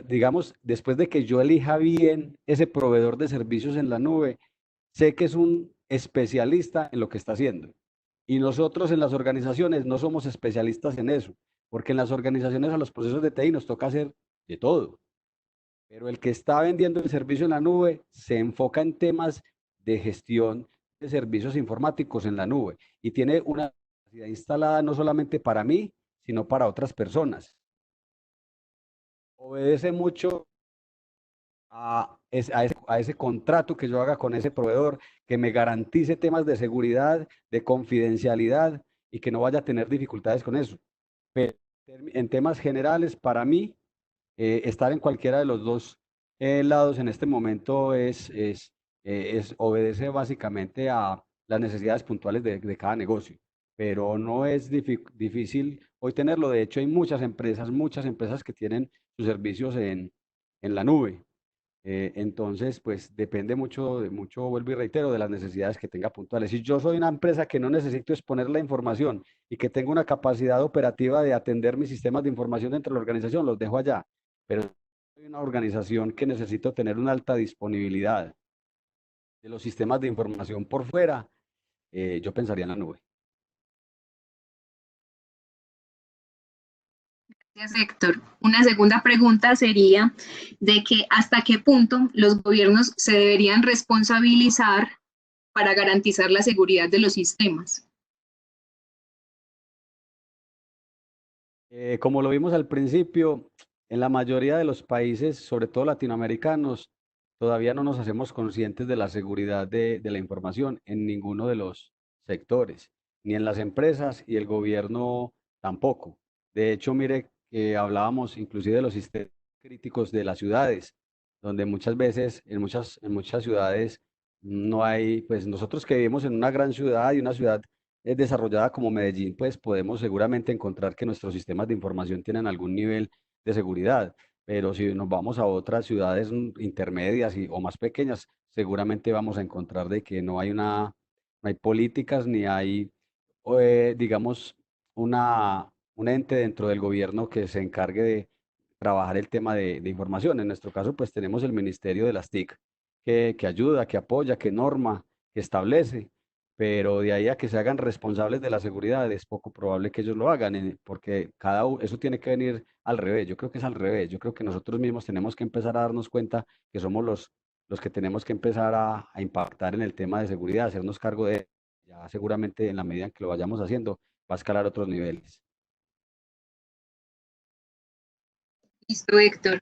digamos, después de que yo elija bien ese proveedor de servicios en la nube, sé que es un especialista en lo que está haciendo. Y nosotros en las organizaciones no somos especialistas en eso, porque en las organizaciones a los procesos de TI nos toca hacer de todo. Pero el que está vendiendo el servicio en la nube se enfoca en temas de gestión de servicios informáticos en la nube y tiene una capacidad instalada no solamente para mí, sino para otras personas. Obedece mucho a ese contrato que yo haga con ese proveedor, que me garantice temas de seguridad, de confidencialidad y que no vaya a tener dificultades con eso. Pero en temas generales, para mí, estar en cualquiera de los dos lados en este momento obedece básicamente las necesidades puntuales de cada negocio. Pero no es difícil hoy tenerlo. De hecho, hay muchas empresas que tienen sus servicios en la nube. Entonces, pues depende mucho, vuelvo y reitero, de las necesidades que tenga puntuales. Si yo soy una empresa que no necesito exponer la información y que tengo una capacidad operativa de atender mis sistemas de información dentro de la organización, los dejo allá. Pero si soy una organización que necesito tener una alta disponibilidad de los sistemas de información por fuera, yo pensaría en la nube. Gracias, Héctor. Una segunda pregunta sería de que hasta qué punto los gobiernos se deberían responsabilizar para garantizar la seguridad de los sistemas. Como lo vimos al principio, en la mayoría de los países, sobre todo latinoamericanos, todavía no nos hacemos conscientes de la seguridad de la información en ninguno de los sectores, ni en las empresas y el gobierno tampoco. De hecho, mire que hablábamos inclusive de los sistemas críticos de las ciudades, donde muchas veces en muchas ciudades no hay, pues nosotros que vivimos en una gran ciudad y una ciudad desarrollada como Medellín, pues podemos seguramente encontrar que nuestros sistemas de información tienen algún nivel de seguridad, pero si nos vamos a otras ciudades intermedias o más pequeñas, seguramente vamos a encontrar de que no hay políticas ni hay, digamos, un ente dentro del gobierno que se encargue de trabajar el tema de información. En nuestro caso, pues tenemos el Ministerio de las TIC que ayuda, que apoya, que norma, que establece, pero de ahí a que se hagan responsables de la seguridad es poco probable que ellos lo hagan, porque eso tiene que venir al revés. Yo creo que es al revés. Yo creo que nosotros mismos tenemos que empezar a darnos cuenta que somos los que tenemos que empezar a impactar en el tema de seguridad, hacernos cargo de, ya seguramente en la medida en que lo vayamos haciendo, va a escalar a otros niveles. Listo, Héctor.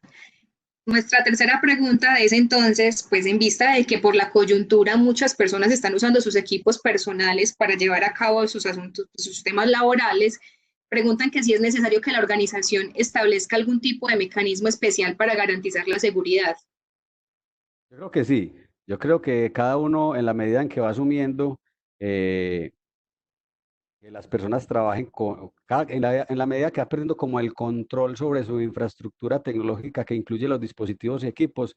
Nuestra tercera pregunta es entonces, pues en vista de que por la coyuntura muchas personas están usando sus equipos personales para llevar a cabo sus asuntos, sus temas laborales, preguntan que si es necesario que la organización establezca algún tipo de mecanismo especial para garantizar la seguridad. Yo creo que sí. Yo creo que cada uno en la medida en que va asumiendo eh, que las personas trabajen en la medida que va perdiendo como el control sobre su infraestructura tecnológica que incluye los dispositivos y equipos,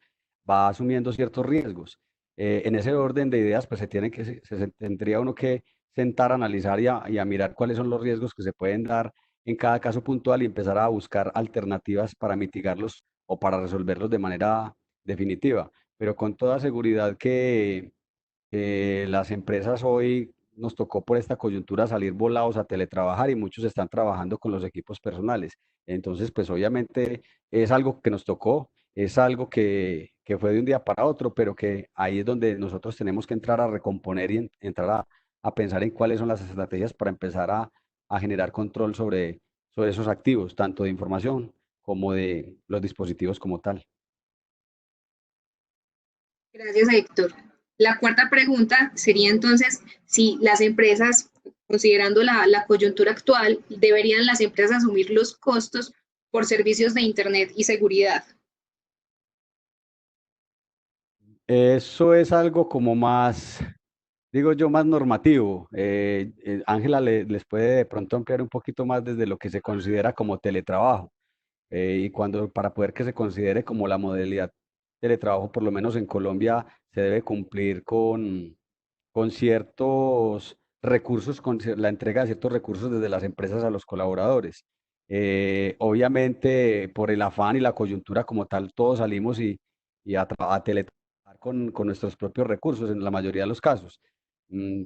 va asumiendo ciertos riesgos. En ese orden de ideas, pues tendría uno que sentar, a analizar y a mirar cuáles son los riesgos que se pueden dar en cada caso puntual y empezar a buscar alternativas para mitigarlos o para resolverlos de manera definitiva. Pero con toda seguridad que las empresas hoy nos tocó por esta coyuntura salir volados a teletrabajar y muchos están trabajando con los equipos personales. Entonces, pues obviamente es algo que nos tocó, es algo que fue de un día para otro, pero que ahí es donde nosotros tenemos que entrar a recomponer y entrar a pensar en cuáles son las estrategias para empezar a generar control sobre esos activos, tanto de información como de los dispositivos como tal. Gracias, Héctor. La cuarta pregunta sería entonces si las empresas, considerando la coyuntura actual, deberían las empresas asumir los costos por servicios de Internet y seguridad. Eso es algo como más, digo yo, más normativo. Ángela les puede de pronto ampliar un poquito más desde lo que se considera como teletrabajo. Y para poder que se considere como la modalidad teletrabajo, por lo menos en Colombia, se debe cumplir con ciertos recursos, la entrega de ciertos recursos desde las empresas a los colaboradores. Obviamente, por el afán y la coyuntura como tal, todos salimos y a teletrabajar con nuestros propios recursos en la mayoría de los casos.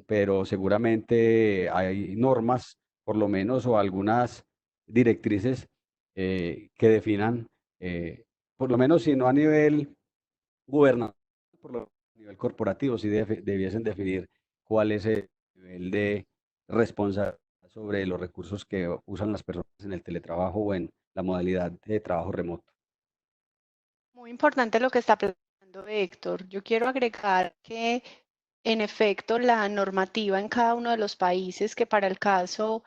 Pero seguramente hay normas, por lo menos, o algunas directrices que definan, por lo menos si no a nivel gubernamental, por lo menos a nivel corporativo, sí debiesen definir cuál es el nivel de responsabilidad sobre los recursos que usan las personas en el teletrabajo o en la modalidad de trabajo remoto. Muy importante lo que está planteando Héctor. Yo quiero agregar que, en efecto, la normativa en cada uno de los países, que para el caso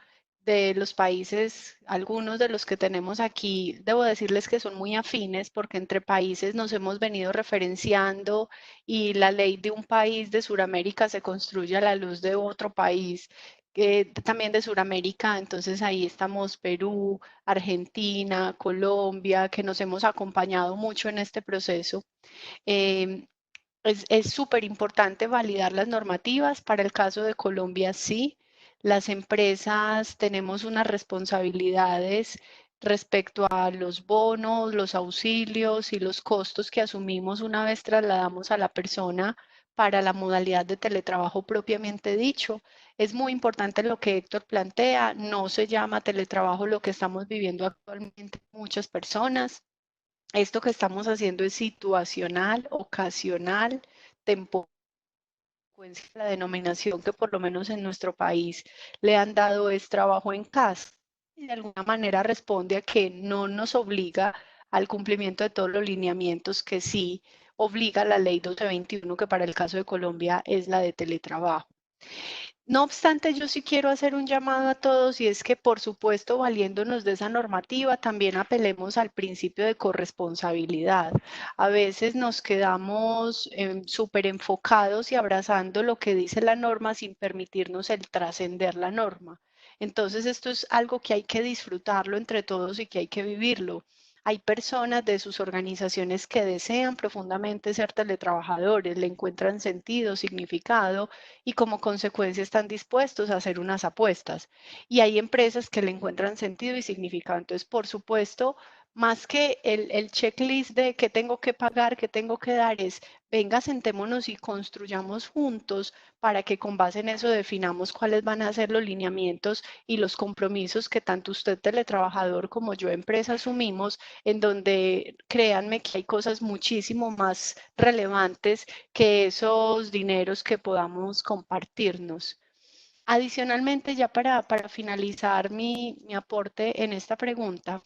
de los países, algunos de los que tenemos aquí, debo decirles que son muy afines porque entre países nos hemos venido referenciando y la ley de un país de Sudamérica se construye a la luz de otro país también de Sudamérica. Entonces ahí estamos Perú, Argentina, Colombia, que nos hemos acompañado mucho en este proceso. Eh, es súper importante validar las normativas. Para el caso de Colombia, sí. Las empresas tenemos unas responsabilidades respecto a los bonos, los auxilios y los costos que asumimos una vez trasladamos a la persona para la modalidad de teletrabajo propiamente dicho. Es muy importante lo que Héctor plantea. No se llama teletrabajo lo que estamos viviendo actualmente muchas personas. Esto que estamos haciendo es situacional, ocasional, temporal. La denominación que por lo menos en nuestro país le han dado es trabajo en casa. Y de alguna manera responde a que no nos obliga al cumplimiento de todos los lineamientos que sí obliga la ley 1221, que para el caso de Colombia es la de teletrabajo. No obstante, yo sí quiero hacer un llamado a todos y es que, por supuesto, valiéndonos de esa normativa, también apelemos al principio de corresponsabilidad. A veces nos quedamos súper enfocados y abrazando lo que dice la norma sin permitirnos el trascender la norma. Entonces, esto es algo que hay que disfrutarlo entre todos y que hay que vivirlo. Hay personas de sus organizaciones que desean profundamente ser teletrabajadores, le encuentran sentido, significado y como consecuencia están dispuestos a hacer unas apuestas. Y hay empresas que le encuentran sentido y significado. Entonces, por supuesto, más que el checklist de qué tengo que pagar, qué tengo que dar, es venga, sentémonos y construyamos juntos para que con base en eso definamos cuáles van a ser los lineamientos y los compromisos que tanto usted teletrabajador como yo empresa asumimos, en donde créanme que hay cosas muchísimo más relevantes que esos dineros que podamos compartirnos. Adicionalmente, ya para finalizar mi aporte en esta pregunta,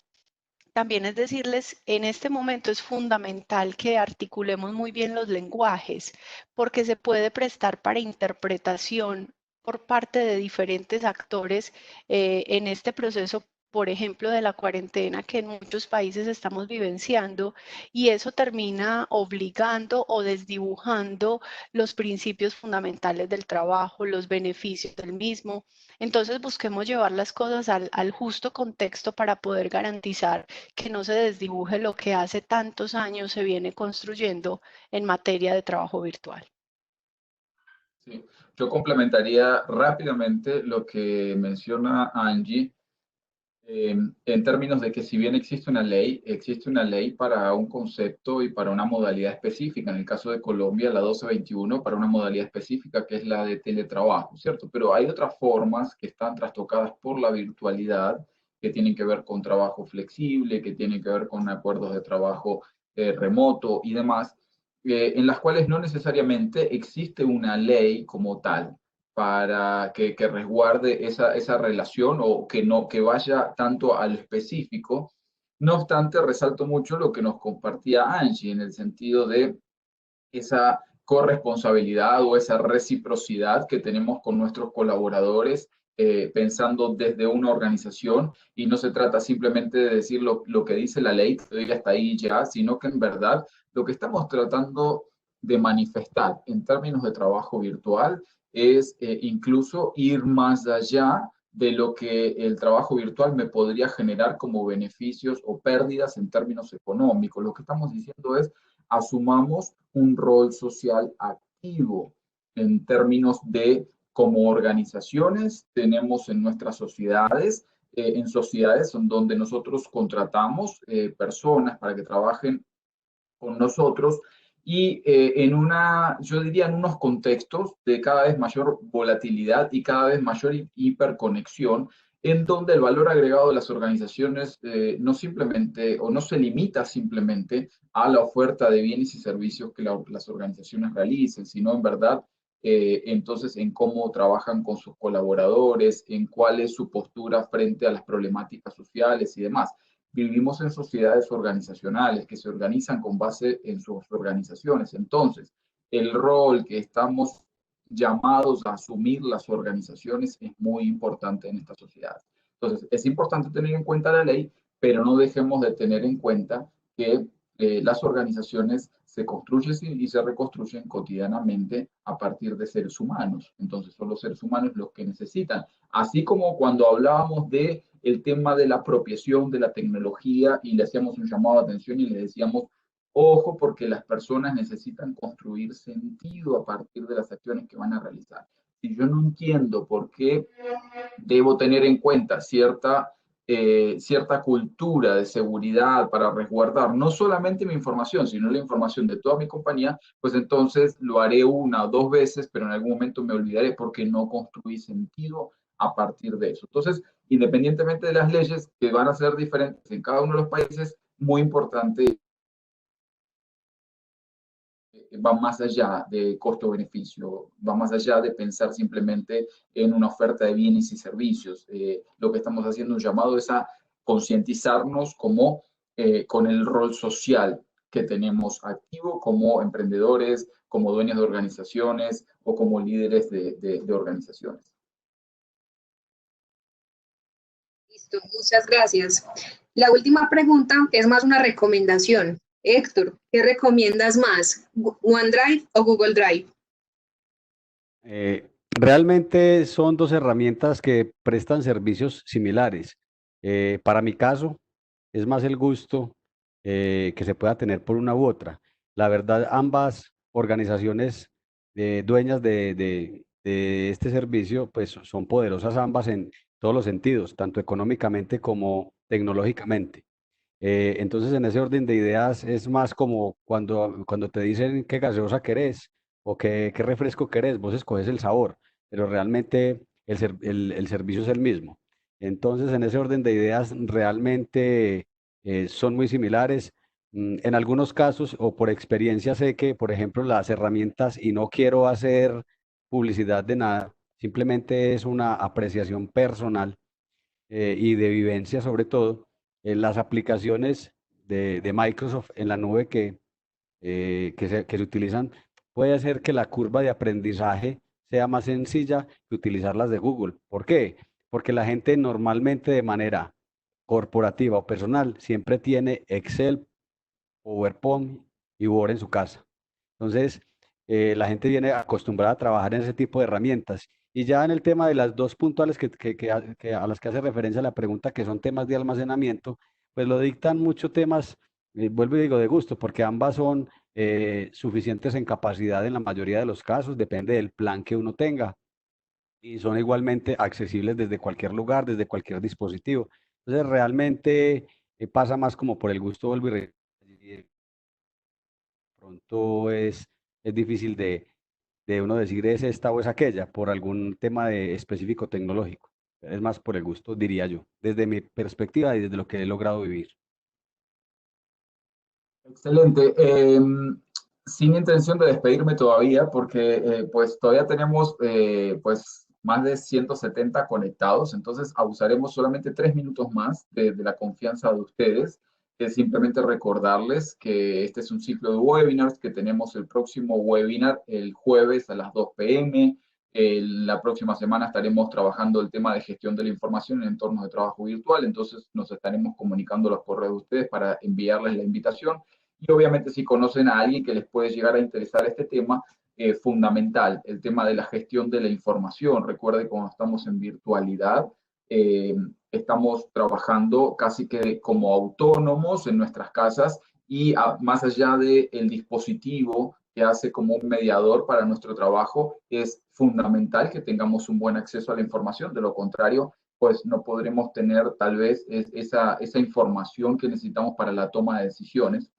también es decirles, en este momento es fundamental que articulemos muy bien los lenguajes, porque se puede prestar para interpretación por parte de diferentes actores en este proceso, por ejemplo, de la cuarentena que en muchos países estamos vivenciando, y eso termina obligando o desdibujando los principios fundamentales del trabajo, los beneficios del mismo. Entonces busquemos llevar las cosas al justo contexto para poder garantizar que no se desdibuje lo que hace tantos años se viene construyendo en materia de trabajo virtual. Sí, yo complementaría rápidamente lo que menciona Angie, en términos de que si bien existe una ley para un concepto y para una modalidad específica. En el caso de Colombia, la 1221 para una modalidad específica que es la de teletrabajo, ¿cierto? Pero hay otras formas que están trastocadas por la virtualidad, que tienen que ver con trabajo flexible, que tienen que ver con acuerdos de trabajo remoto y demás, en las cuales no necesariamente existe una ley como tal para que resguarde esa relación o que vaya tanto al específico. No obstante, resalto mucho lo que nos compartía Angie en el sentido de esa corresponsabilidad o esa reciprocidad que tenemos con nuestros colaboradores, pensando desde una organización, y no se trata simplemente de decir lo que dice la ley, te doy hasta ahí ya, sino que en verdad lo que estamos tratando de manifestar en términos de trabajo virtual es incluso ir más allá de lo que el trabajo virtual me podría generar como beneficios o pérdidas en términos económicos. Lo que estamos diciendo es, asumamos un rol social activo en términos de como organizaciones tenemos en nuestras sociedades, en sociedades donde nosotros contratamos personas para que trabajen con nosotros y yo diría en unos contextos de cada vez mayor volatilidad y cada vez mayor hiperconexión, en donde el valor agregado de las organizaciones no simplemente o no se limita simplemente a la oferta de bienes y servicios que las organizaciones realicen, sino en verdad entonces en cómo trabajan con sus colaboradores, en cuál es su postura frente a las problemáticas sociales y demás. Vivimos en sociedades organizacionales que se organizan con base en sus organizaciones. Entonces, el rol que estamos llamados a asumir las organizaciones es muy importante en esta sociedad. Entonces, es importante tener en cuenta la ley, pero no dejemos de tener en cuenta que las organizaciones se construyen y se reconstruyen cotidianamente a partir de seres humanos. Entonces, son los seres humanos los que necesitan. Así como cuando hablábamos de el tema de la apropiación de la tecnología y le hacíamos un llamado de atención y le decíamos, ojo, porque las personas necesitan construir sentido a partir de las acciones que van a realizar. Si yo no entiendo por qué debo tener en cuenta cierta cultura de seguridad para resguardar no solamente mi información, sino la información de toda mi compañía, pues entonces lo haré una o dos veces, pero en algún momento me olvidaré porque no construí sentido a partir de eso. Entonces, independientemente de las leyes que van a ser diferentes en cada uno de los países, muy importante, va más allá de costo-beneficio, va más allá de pensar simplemente en una oferta de bienes y servicios. Lo que estamos haciendo un llamado es a concientizarnos como con el rol social que tenemos activo como emprendedores, como dueños de organizaciones o como líderes de organizaciones. Listo, muchas gracias. La última pregunta es más una recomendación. Héctor, ¿qué recomiendas más? ¿OneDrive o Google Drive? Realmente son dos herramientas que prestan servicios similares. Para mi caso, es más el gusto que se pueda tener por una u otra. La verdad, ambas organizaciones dueñas de este servicio, pues son poderosas ambas en todos los sentidos, tanto económicamente como tecnológicamente. Entonces, en ese orden de ideas, es más como cuando te dicen qué gaseosa querés o qué refresco querés, vos escoges el sabor, pero realmente el servicio es el mismo. Entonces, en ese orden de ideas, realmente son muy similares. En algunos casos, o por experiencia, sé que, por ejemplo, las herramientas, y no quiero hacer publicidad de nada, simplemente es una apreciación personal y de vivencia sobre todo, las aplicaciones de Microsoft en la nube que se utilizan, puede hacer que la curva de aprendizaje sea más sencilla que utilizar las de Google. ¿Por qué? Porque la gente normalmente de manera corporativa o personal siempre tiene Excel, PowerPoint y Word en su casa. Entonces, la gente viene acostumbrada a trabajar en ese tipo de herramientas. Y ya en el tema de las dos puntuales a las que hace referencia la pregunta, que son temas de almacenamiento, pues lo dictan muchos temas, vuelvo y digo de gusto, porque ambas son suficientes en capacidad en la mayoría de los casos, depende del plan que uno tenga. Y son igualmente accesibles desde cualquier lugar, desde cualquier dispositivo. Entonces, realmente pasa más como por el gusto, vuelvo y pronto es difícil de uno decir es esta o es aquella por algún tema específico tecnológico. Es más por el gusto, diría yo, desde mi perspectiva y desde lo que he logrado vivir. Excelente. Sin intención de despedirme todavía, porque pues todavía tenemos pues más de 170 conectados, entonces abusaremos solamente 3 minutos más de la confianza de ustedes, que es simplemente recordarles que este es un ciclo de webinars, que tenemos el próximo webinar el jueves a las 2 p.m. La próxima semana estaremos trabajando el tema de gestión de la información en entornos de trabajo virtual, entonces nos estaremos comunicando los correos de ustedes para enviarles la invitación. Y obviamente si conocen a alguien que les puede llegar a interesar este tema, fundamental, el tema de la gestión de la información. Recuerde, cuando estamos en virtualidad, estamos trabajando casi que como autónomos en nuestras casas y más allá del dispositivo que hace como un mediador para nuestro trabajo, es fundamental que tengamos un buen acceso a la información. De lo contrario, pues no podremos tener tal vez esa información que necesitamos para la toma de decisiones.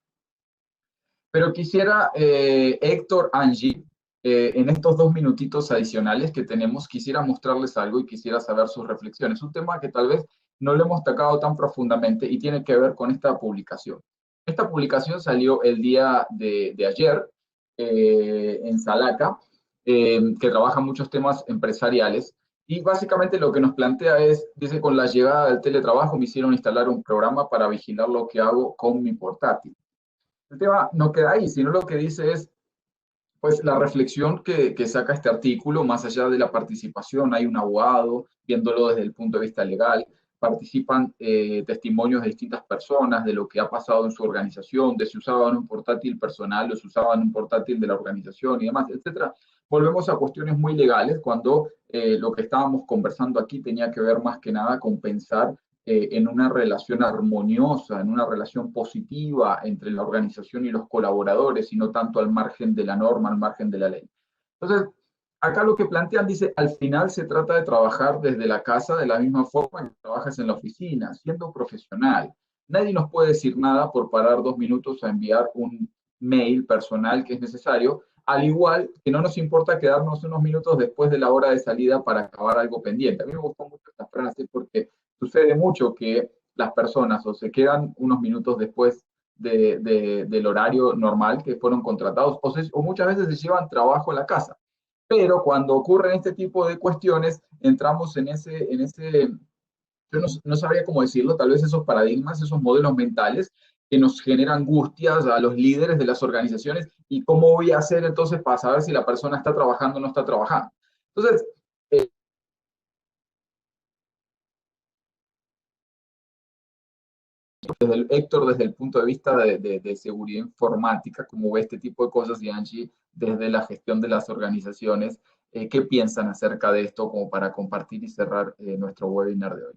Pero quisiera, Héctor, Angie, en estos 2 minutitos adicionales que tenemos, quisiera mostrarles algo y quisiera saber sus reflexiones. Un tema que tal vez no lo hemos tocado tan profundamente y tiene que ver con esta publicación. Esta publicación salió el día de ayer en Salaca, que trabaja muchos temas empresariales. Y básicamente lo que nos plantea es, dice, con la llegada del teletrabajo me hicieron instalar un programa para vigilar lo que hago con mi portátil. El tema no queda ahí, sino lo que dice es, pues, la reflexión que saca este artículo, más allá de la participación, hay un abogado viéndolo desde el punto de vista legal, participan testimonios de distintas personas, de lo que ha pasado en su organización, de si usaban un portátil personal o si usaban un portátil de la organización y demás, etcétera. Volvemos a cuestiones muy legales cuando lo que estábamos conversando aquí tenía que ver más que nada con pensar en una relación armoniosa, en una relación positiva entre la organización y los colaboradores y no tanto al margen de la norma, al margen de la ley. Entonces, acá lo que plantean dice, al final se trata de trabajar desde la casa de la misma forma que trabajas en la oficina, siendo profesional. Nadie nos puede decir nada por parar 2 minutos a enviar un mail personal que es necesario, al igual que no nos importa quedarnos unos minutos después de la hora de salida para acabar algo pendiente. A mí me gustó mucho esta frase porque sucede mucho que las personas o se quedan unos minutos después del horario normal que fueron contratados o muchas veces se llevan trabajo a la casa. Pero cuando ocurren este tipo de cuestiones, entramos en ese yo no sabría cómo decirlo, tal vez esos paradigmas, esos modelos mentales que nos generan angustias a los líderes de las organizaciones y cómo voy a hacer entonces para saber si la persona está trabajando o no está trabajando. Entonces, Héctor, desde el punto de vista de seguridad informática, ¿cómo ve este tipo de cosas? Y Angie, desde la gestión de las organizaciones, ¿qué piensan acerca de esto como para compartir y cerrar nuestro webinar de hoy?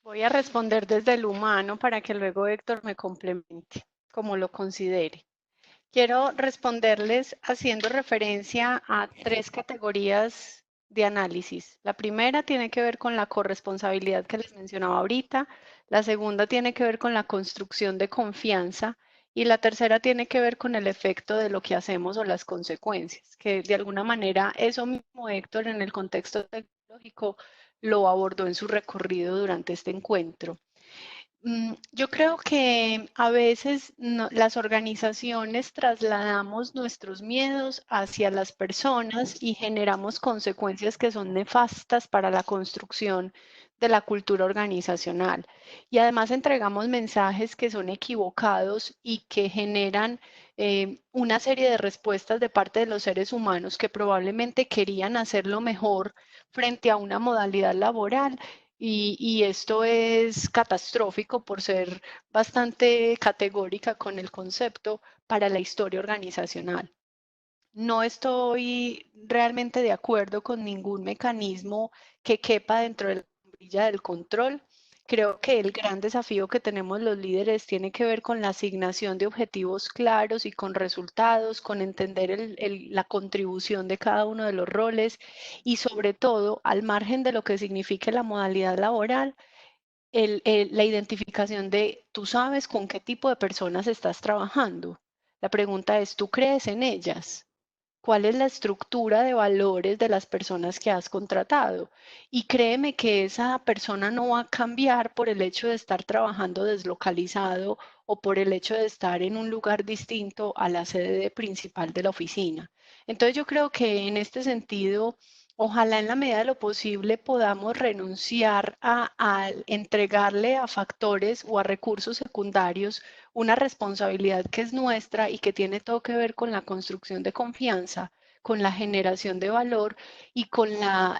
Voy a responder desde el humano para que luego Héctor me complemente, como lo considere. Quiero responderles haciendo referencia a 3 categorías de análisis. La primera tiene que ver con la corresponsabilidad que les mencionaba ahorita, la segunda tiene que ver con la construcción de confianza y la tercera tiene que ver con el efecto de lo que hacemos o las consecuencias, que de alguna manera eso mismo Héctor en el contexto tecnológico lo abordó en su recorrido durante este encuentro. Yo creo que a veces las organizaciones trasladamos nuestros miedos hacia las personas y generamos consecuencias que son nefastas para la construcción de la cultura organizacional. Y además entregamos mensajes que son equivocados y que generan una serie de respuestas de parte de los seres humanos que probablemente querían hacerlo mejor frente a una modalidad laboral y esto es catastrófico por ser bastante categórica con el concepto para la historia organizacional. No estoy realmente de acuerdo con ningún mecanismo que quepa dentro de la sombrilla del control. Creo que el gran desafío que tenemos los líderes tiene que ver con la asignación de objetivos claros y con resultados, con entender la contribución de cada uno de los roles y sobre todo, al margen de lo que signifique la modalidad laboral, la identificación de tú sabes con qué tipo de personas estás trabajando. La pregunta es, ¿tú crees en ellas? ¿Cuál es la estructura de valores de las personas que has contratado? Y créeme que esa persona no va a cambiar por el hecho de estar trabajando deslocalizado o por el hecho de estar en un lugar distinto a la sede principal de la oficina. Entonces yo creo que en este sentido, ojalá en la medida de lo posible podamos renunciar a entregarle a factores o a recursos secundarios una responsabilidad que es nuestra y que tiene todo que ver con la construcción de confianza, con la generación de valor y con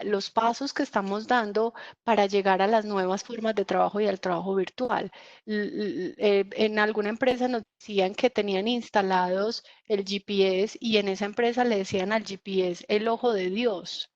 los pasos que estamos dando para llegar a las nuevas formas de trabajo y al trabajo virtual. En alguna empresa nos decían que tenían instalados el GPS y en esa empresa le decían al GPS el ojo de Dios.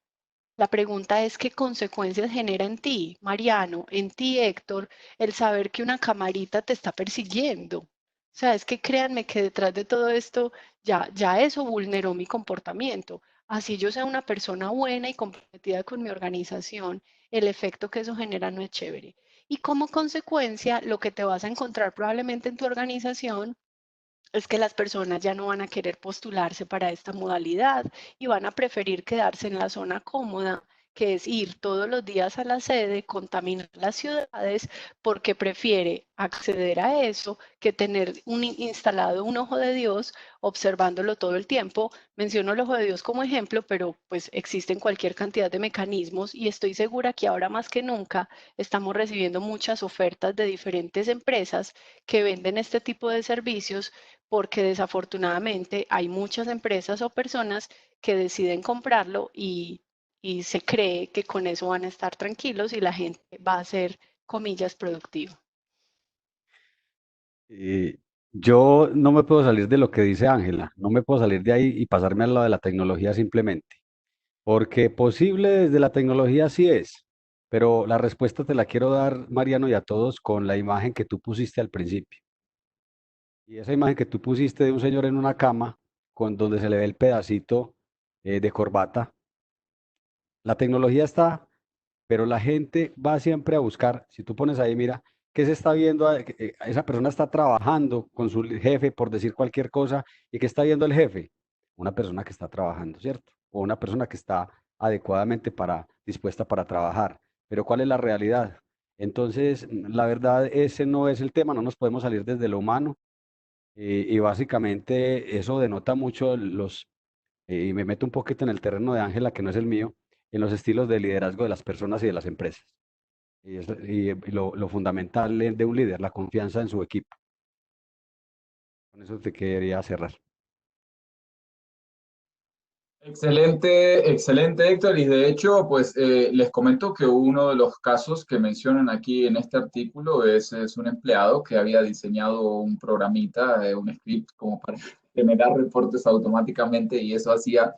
La pregunta es, ¿qué consecuencias genera en ti, Mariano, en ti, Héctor, el saber que una camarita te está persiguiendo? O sea, es que créanme que detrás de todo esto ya eso vulneró mi comportamiento. Así yo sea una persona buena y comprometida con mi organización, el efecto que eso genera no es chévere. Y como consecuencia, lo que te vas a encontrar probablemente en tu organización es que las personas ya no van a querer postularse para esta modalidad y van a preferir quedarse en la zona cómoda, que es ir todos los días a la sede, contaminar las ciudades, porque prefiere acceder a eso que tener instalado un ojo de Dios observándolo todo el tiempo. Menciono el ojo de Dios como ejemplo, pero pues existen cualquier cantidad de mecanismos y estoy segura que ahora más que nunca estamos recibiendo muchas ofertas de diferentes empresas que venden este tipo de servicios porque desafortunadamente hay muchas empresas o personas que deciden comprarlo y y se cree que con eso van a estar tranquilos y la gente va a ser, comillas, productiva. Yo no me puedo salir de lo que dice Ángela, no me puedo salir de ahí y pasarme al lado de la tecnología simplemente, porque posible desde la tecnología sí es, pero la respuesta te la quiero dar, Mariano, y a todos con la imagen que tú pusiste al principio. Y esa imagen que tú pusiste de un señor en una cama, con donde se le ve el pedacito de corbata, la tecnología está, pero la gente va siempre a buscar, si tú pones ahí, mira, ¿qué se está viendo? Esa persona está trabajando con su jefe, por decir cualquier cosa, ¿y qué está viendo el jefe? Una persona que está trabajando, ¿cierto? O una persona que está adecuadamente dispuesta para trabajar. Pero ¿cuál es la realidad? Entonces, la verdad, ese no es el tema, no nos podemos salir desde lo humano. Y básicamente eso denota mucho y me meto un poquito en el terreno de Ángela, que no es el mío, en los estilos de liderazgo de las personas y de las empresas. Y lo fundamental de un líder, la confianza en su equipo. Con eso te quería cerrar. Excelente, excelente, Héctor. Y de hecho, pues les comento que uno de los casos que mencionan aquí en este artículo es un empleado que había diseñado un programita, un script como para generar reportes automáticamente y eso hacía,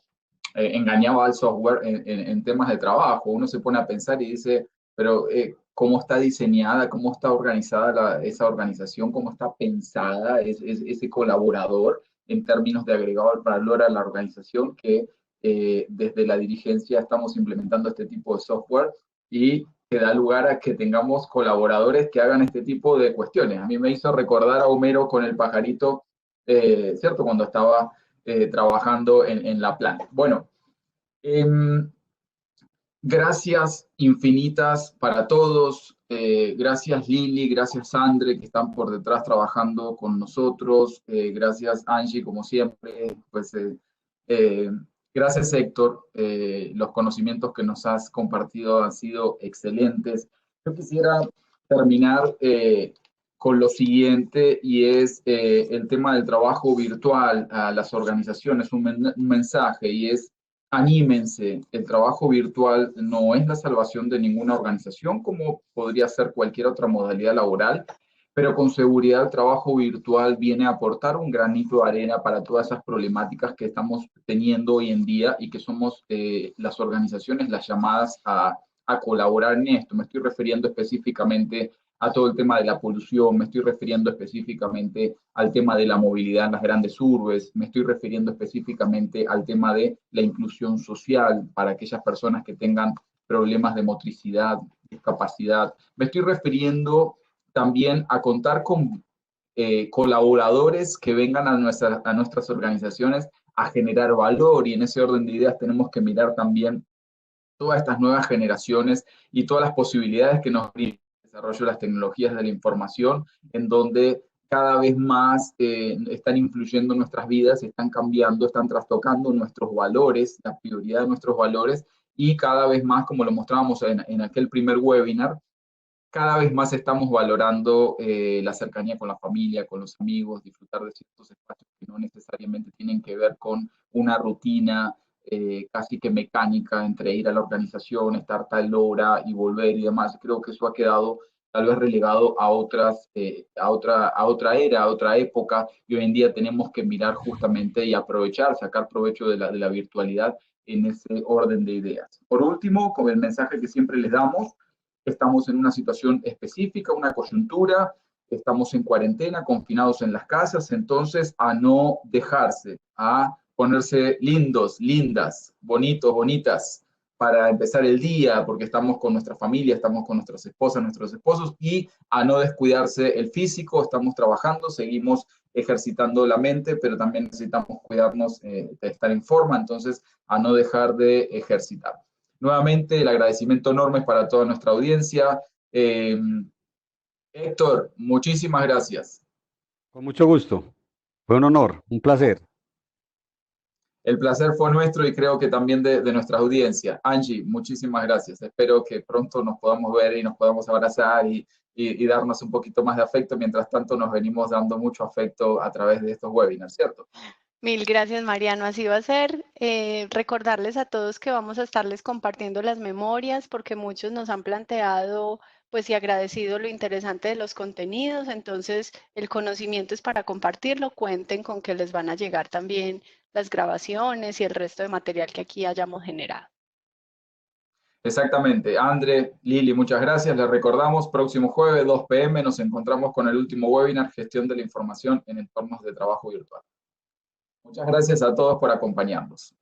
engañaba al software en temas de trabajo. Uno se pone a pensar y dice, pero ¿cómo está diseñada, cómo está organizada esa organización, cómo está pensada ese colaborador en términos de agregado valor a la organización que desde la dirigencia estamos implementando este tipo de software y que da lugar a que tengamos colaboradores que hagan este tipo de cuestiones. A mí me hizo recordar a Homero con el pajarito, ¿cierto? Cuando estaba trabajando en la planta. Bueno, gracias infinitas para todos. Gracias Lili, gracias Andre, que están por detrás trabajando con nosotros. Gracias Angie, como siempre. Pues, gracias Héctor. Los conocimientos que nos has compartido han sido excelentes. Yo quisiera terminar con lo siguiente y es el tema del trabajo virtual a las organizaciones, un mensaje y es anímense, el trabajo virtual no es la salvación de ninguna organización, como podría ser cualquier otra modalidad laboral, pero con seguridad el trabajo virtual viene a aportar un granito de arena para todas esas problemáticas que estamos teniendo hoy en día y que somos las organizaciones las llamadas a colaborar en esto. Me estoy refiriendo específicamente a todo el tema de la polución, me estoy refiriendo específicamente al tema de la movilidad en las grandes urbes, me estoy refiriendo específicamente al tema de la inclusión social para aquellas personas que tengan problemas de motricidad, discapacidad. Me estoy refiriendo también a contar con colaboradores que vengan a nuestras organizaciones a generar valor y en ese orden de ideas tenemos que mirar también todas estas nuevas generaciones y todas las posibilidades que nos brinda el desarrollo de las tecnologías de la información, en donde cada vez más están influyendo en nuestras vidas, están cambiando, están trastocando nuestros valores, la prioridad de nuestros valores, y cada vez más, como lo mostrábamos en aquel primer webinar, cada vez más estamos valorando la cercanía con la familia, con los amigos, disfrutar de ciertos espacios que no necesariamente tienen que ver con una rutina casi que mecánica entre ir a la organización, estar tal hora y volver y demás. Creo que eso ha quedado tal vez relegado a otra era, a otra época, y hoy en día tenemos que mirar justamente y aprovechar, sacar provecho de la virtualidad en ese orden de ideas. Por último, con el mensaje que siempre les damos, estamos en una situación específica, una coyuntura, estamos en cuarentena, confinados en las casas, entonces a no dejarse, a ponerse lindos, lindas, bonitos, bonitas, para empezar el día, porque estamos con nuestra familia, estamos con nuestras esposas, nuestros esposos, y a no descuidarse el físico, estamos trabajando, seguimos ejercitando la mente, pero también necesitamos cuidarnos de estar en forma, entonces a no dejar de ejercitar. Nuevamente, el agradecimiento enorme para toda nuestra audiencia. Héctor, muchísimas gracias. Con mucho gusto. Fue un honor, un placer. El placer fue nuestro y creo que también de nuestra audiencia. Angie, muchísimas gracias. Espero que pronto nos podamos ver y nos podamos abrazar y darnos un poquito más de afecto. Mientras tanto, nos venimos dando mucho afecto a través de estos webinars, ¿cierto? Mil gracias, Mariano. Así va a ser. Recordarles a todos que vamos a estarles compartiendo las memorias porque muchos nos han planteado, pues, y agradecido lo interesante de los contenidos. Entonces, el conocimiento es para compartirlo. Cuenten con que les van a llegar también las grabaciones y el resto de material que aquí hayamos generado. Exactamente. André, Lili, muchas gracias. Les recordamos, próximo jueves, 2 p.m., nos encontramos con el último webinar, Gestión de la Información en Entornos de Trabajo Virtual. Muchas gracias a todos por acompañarnos.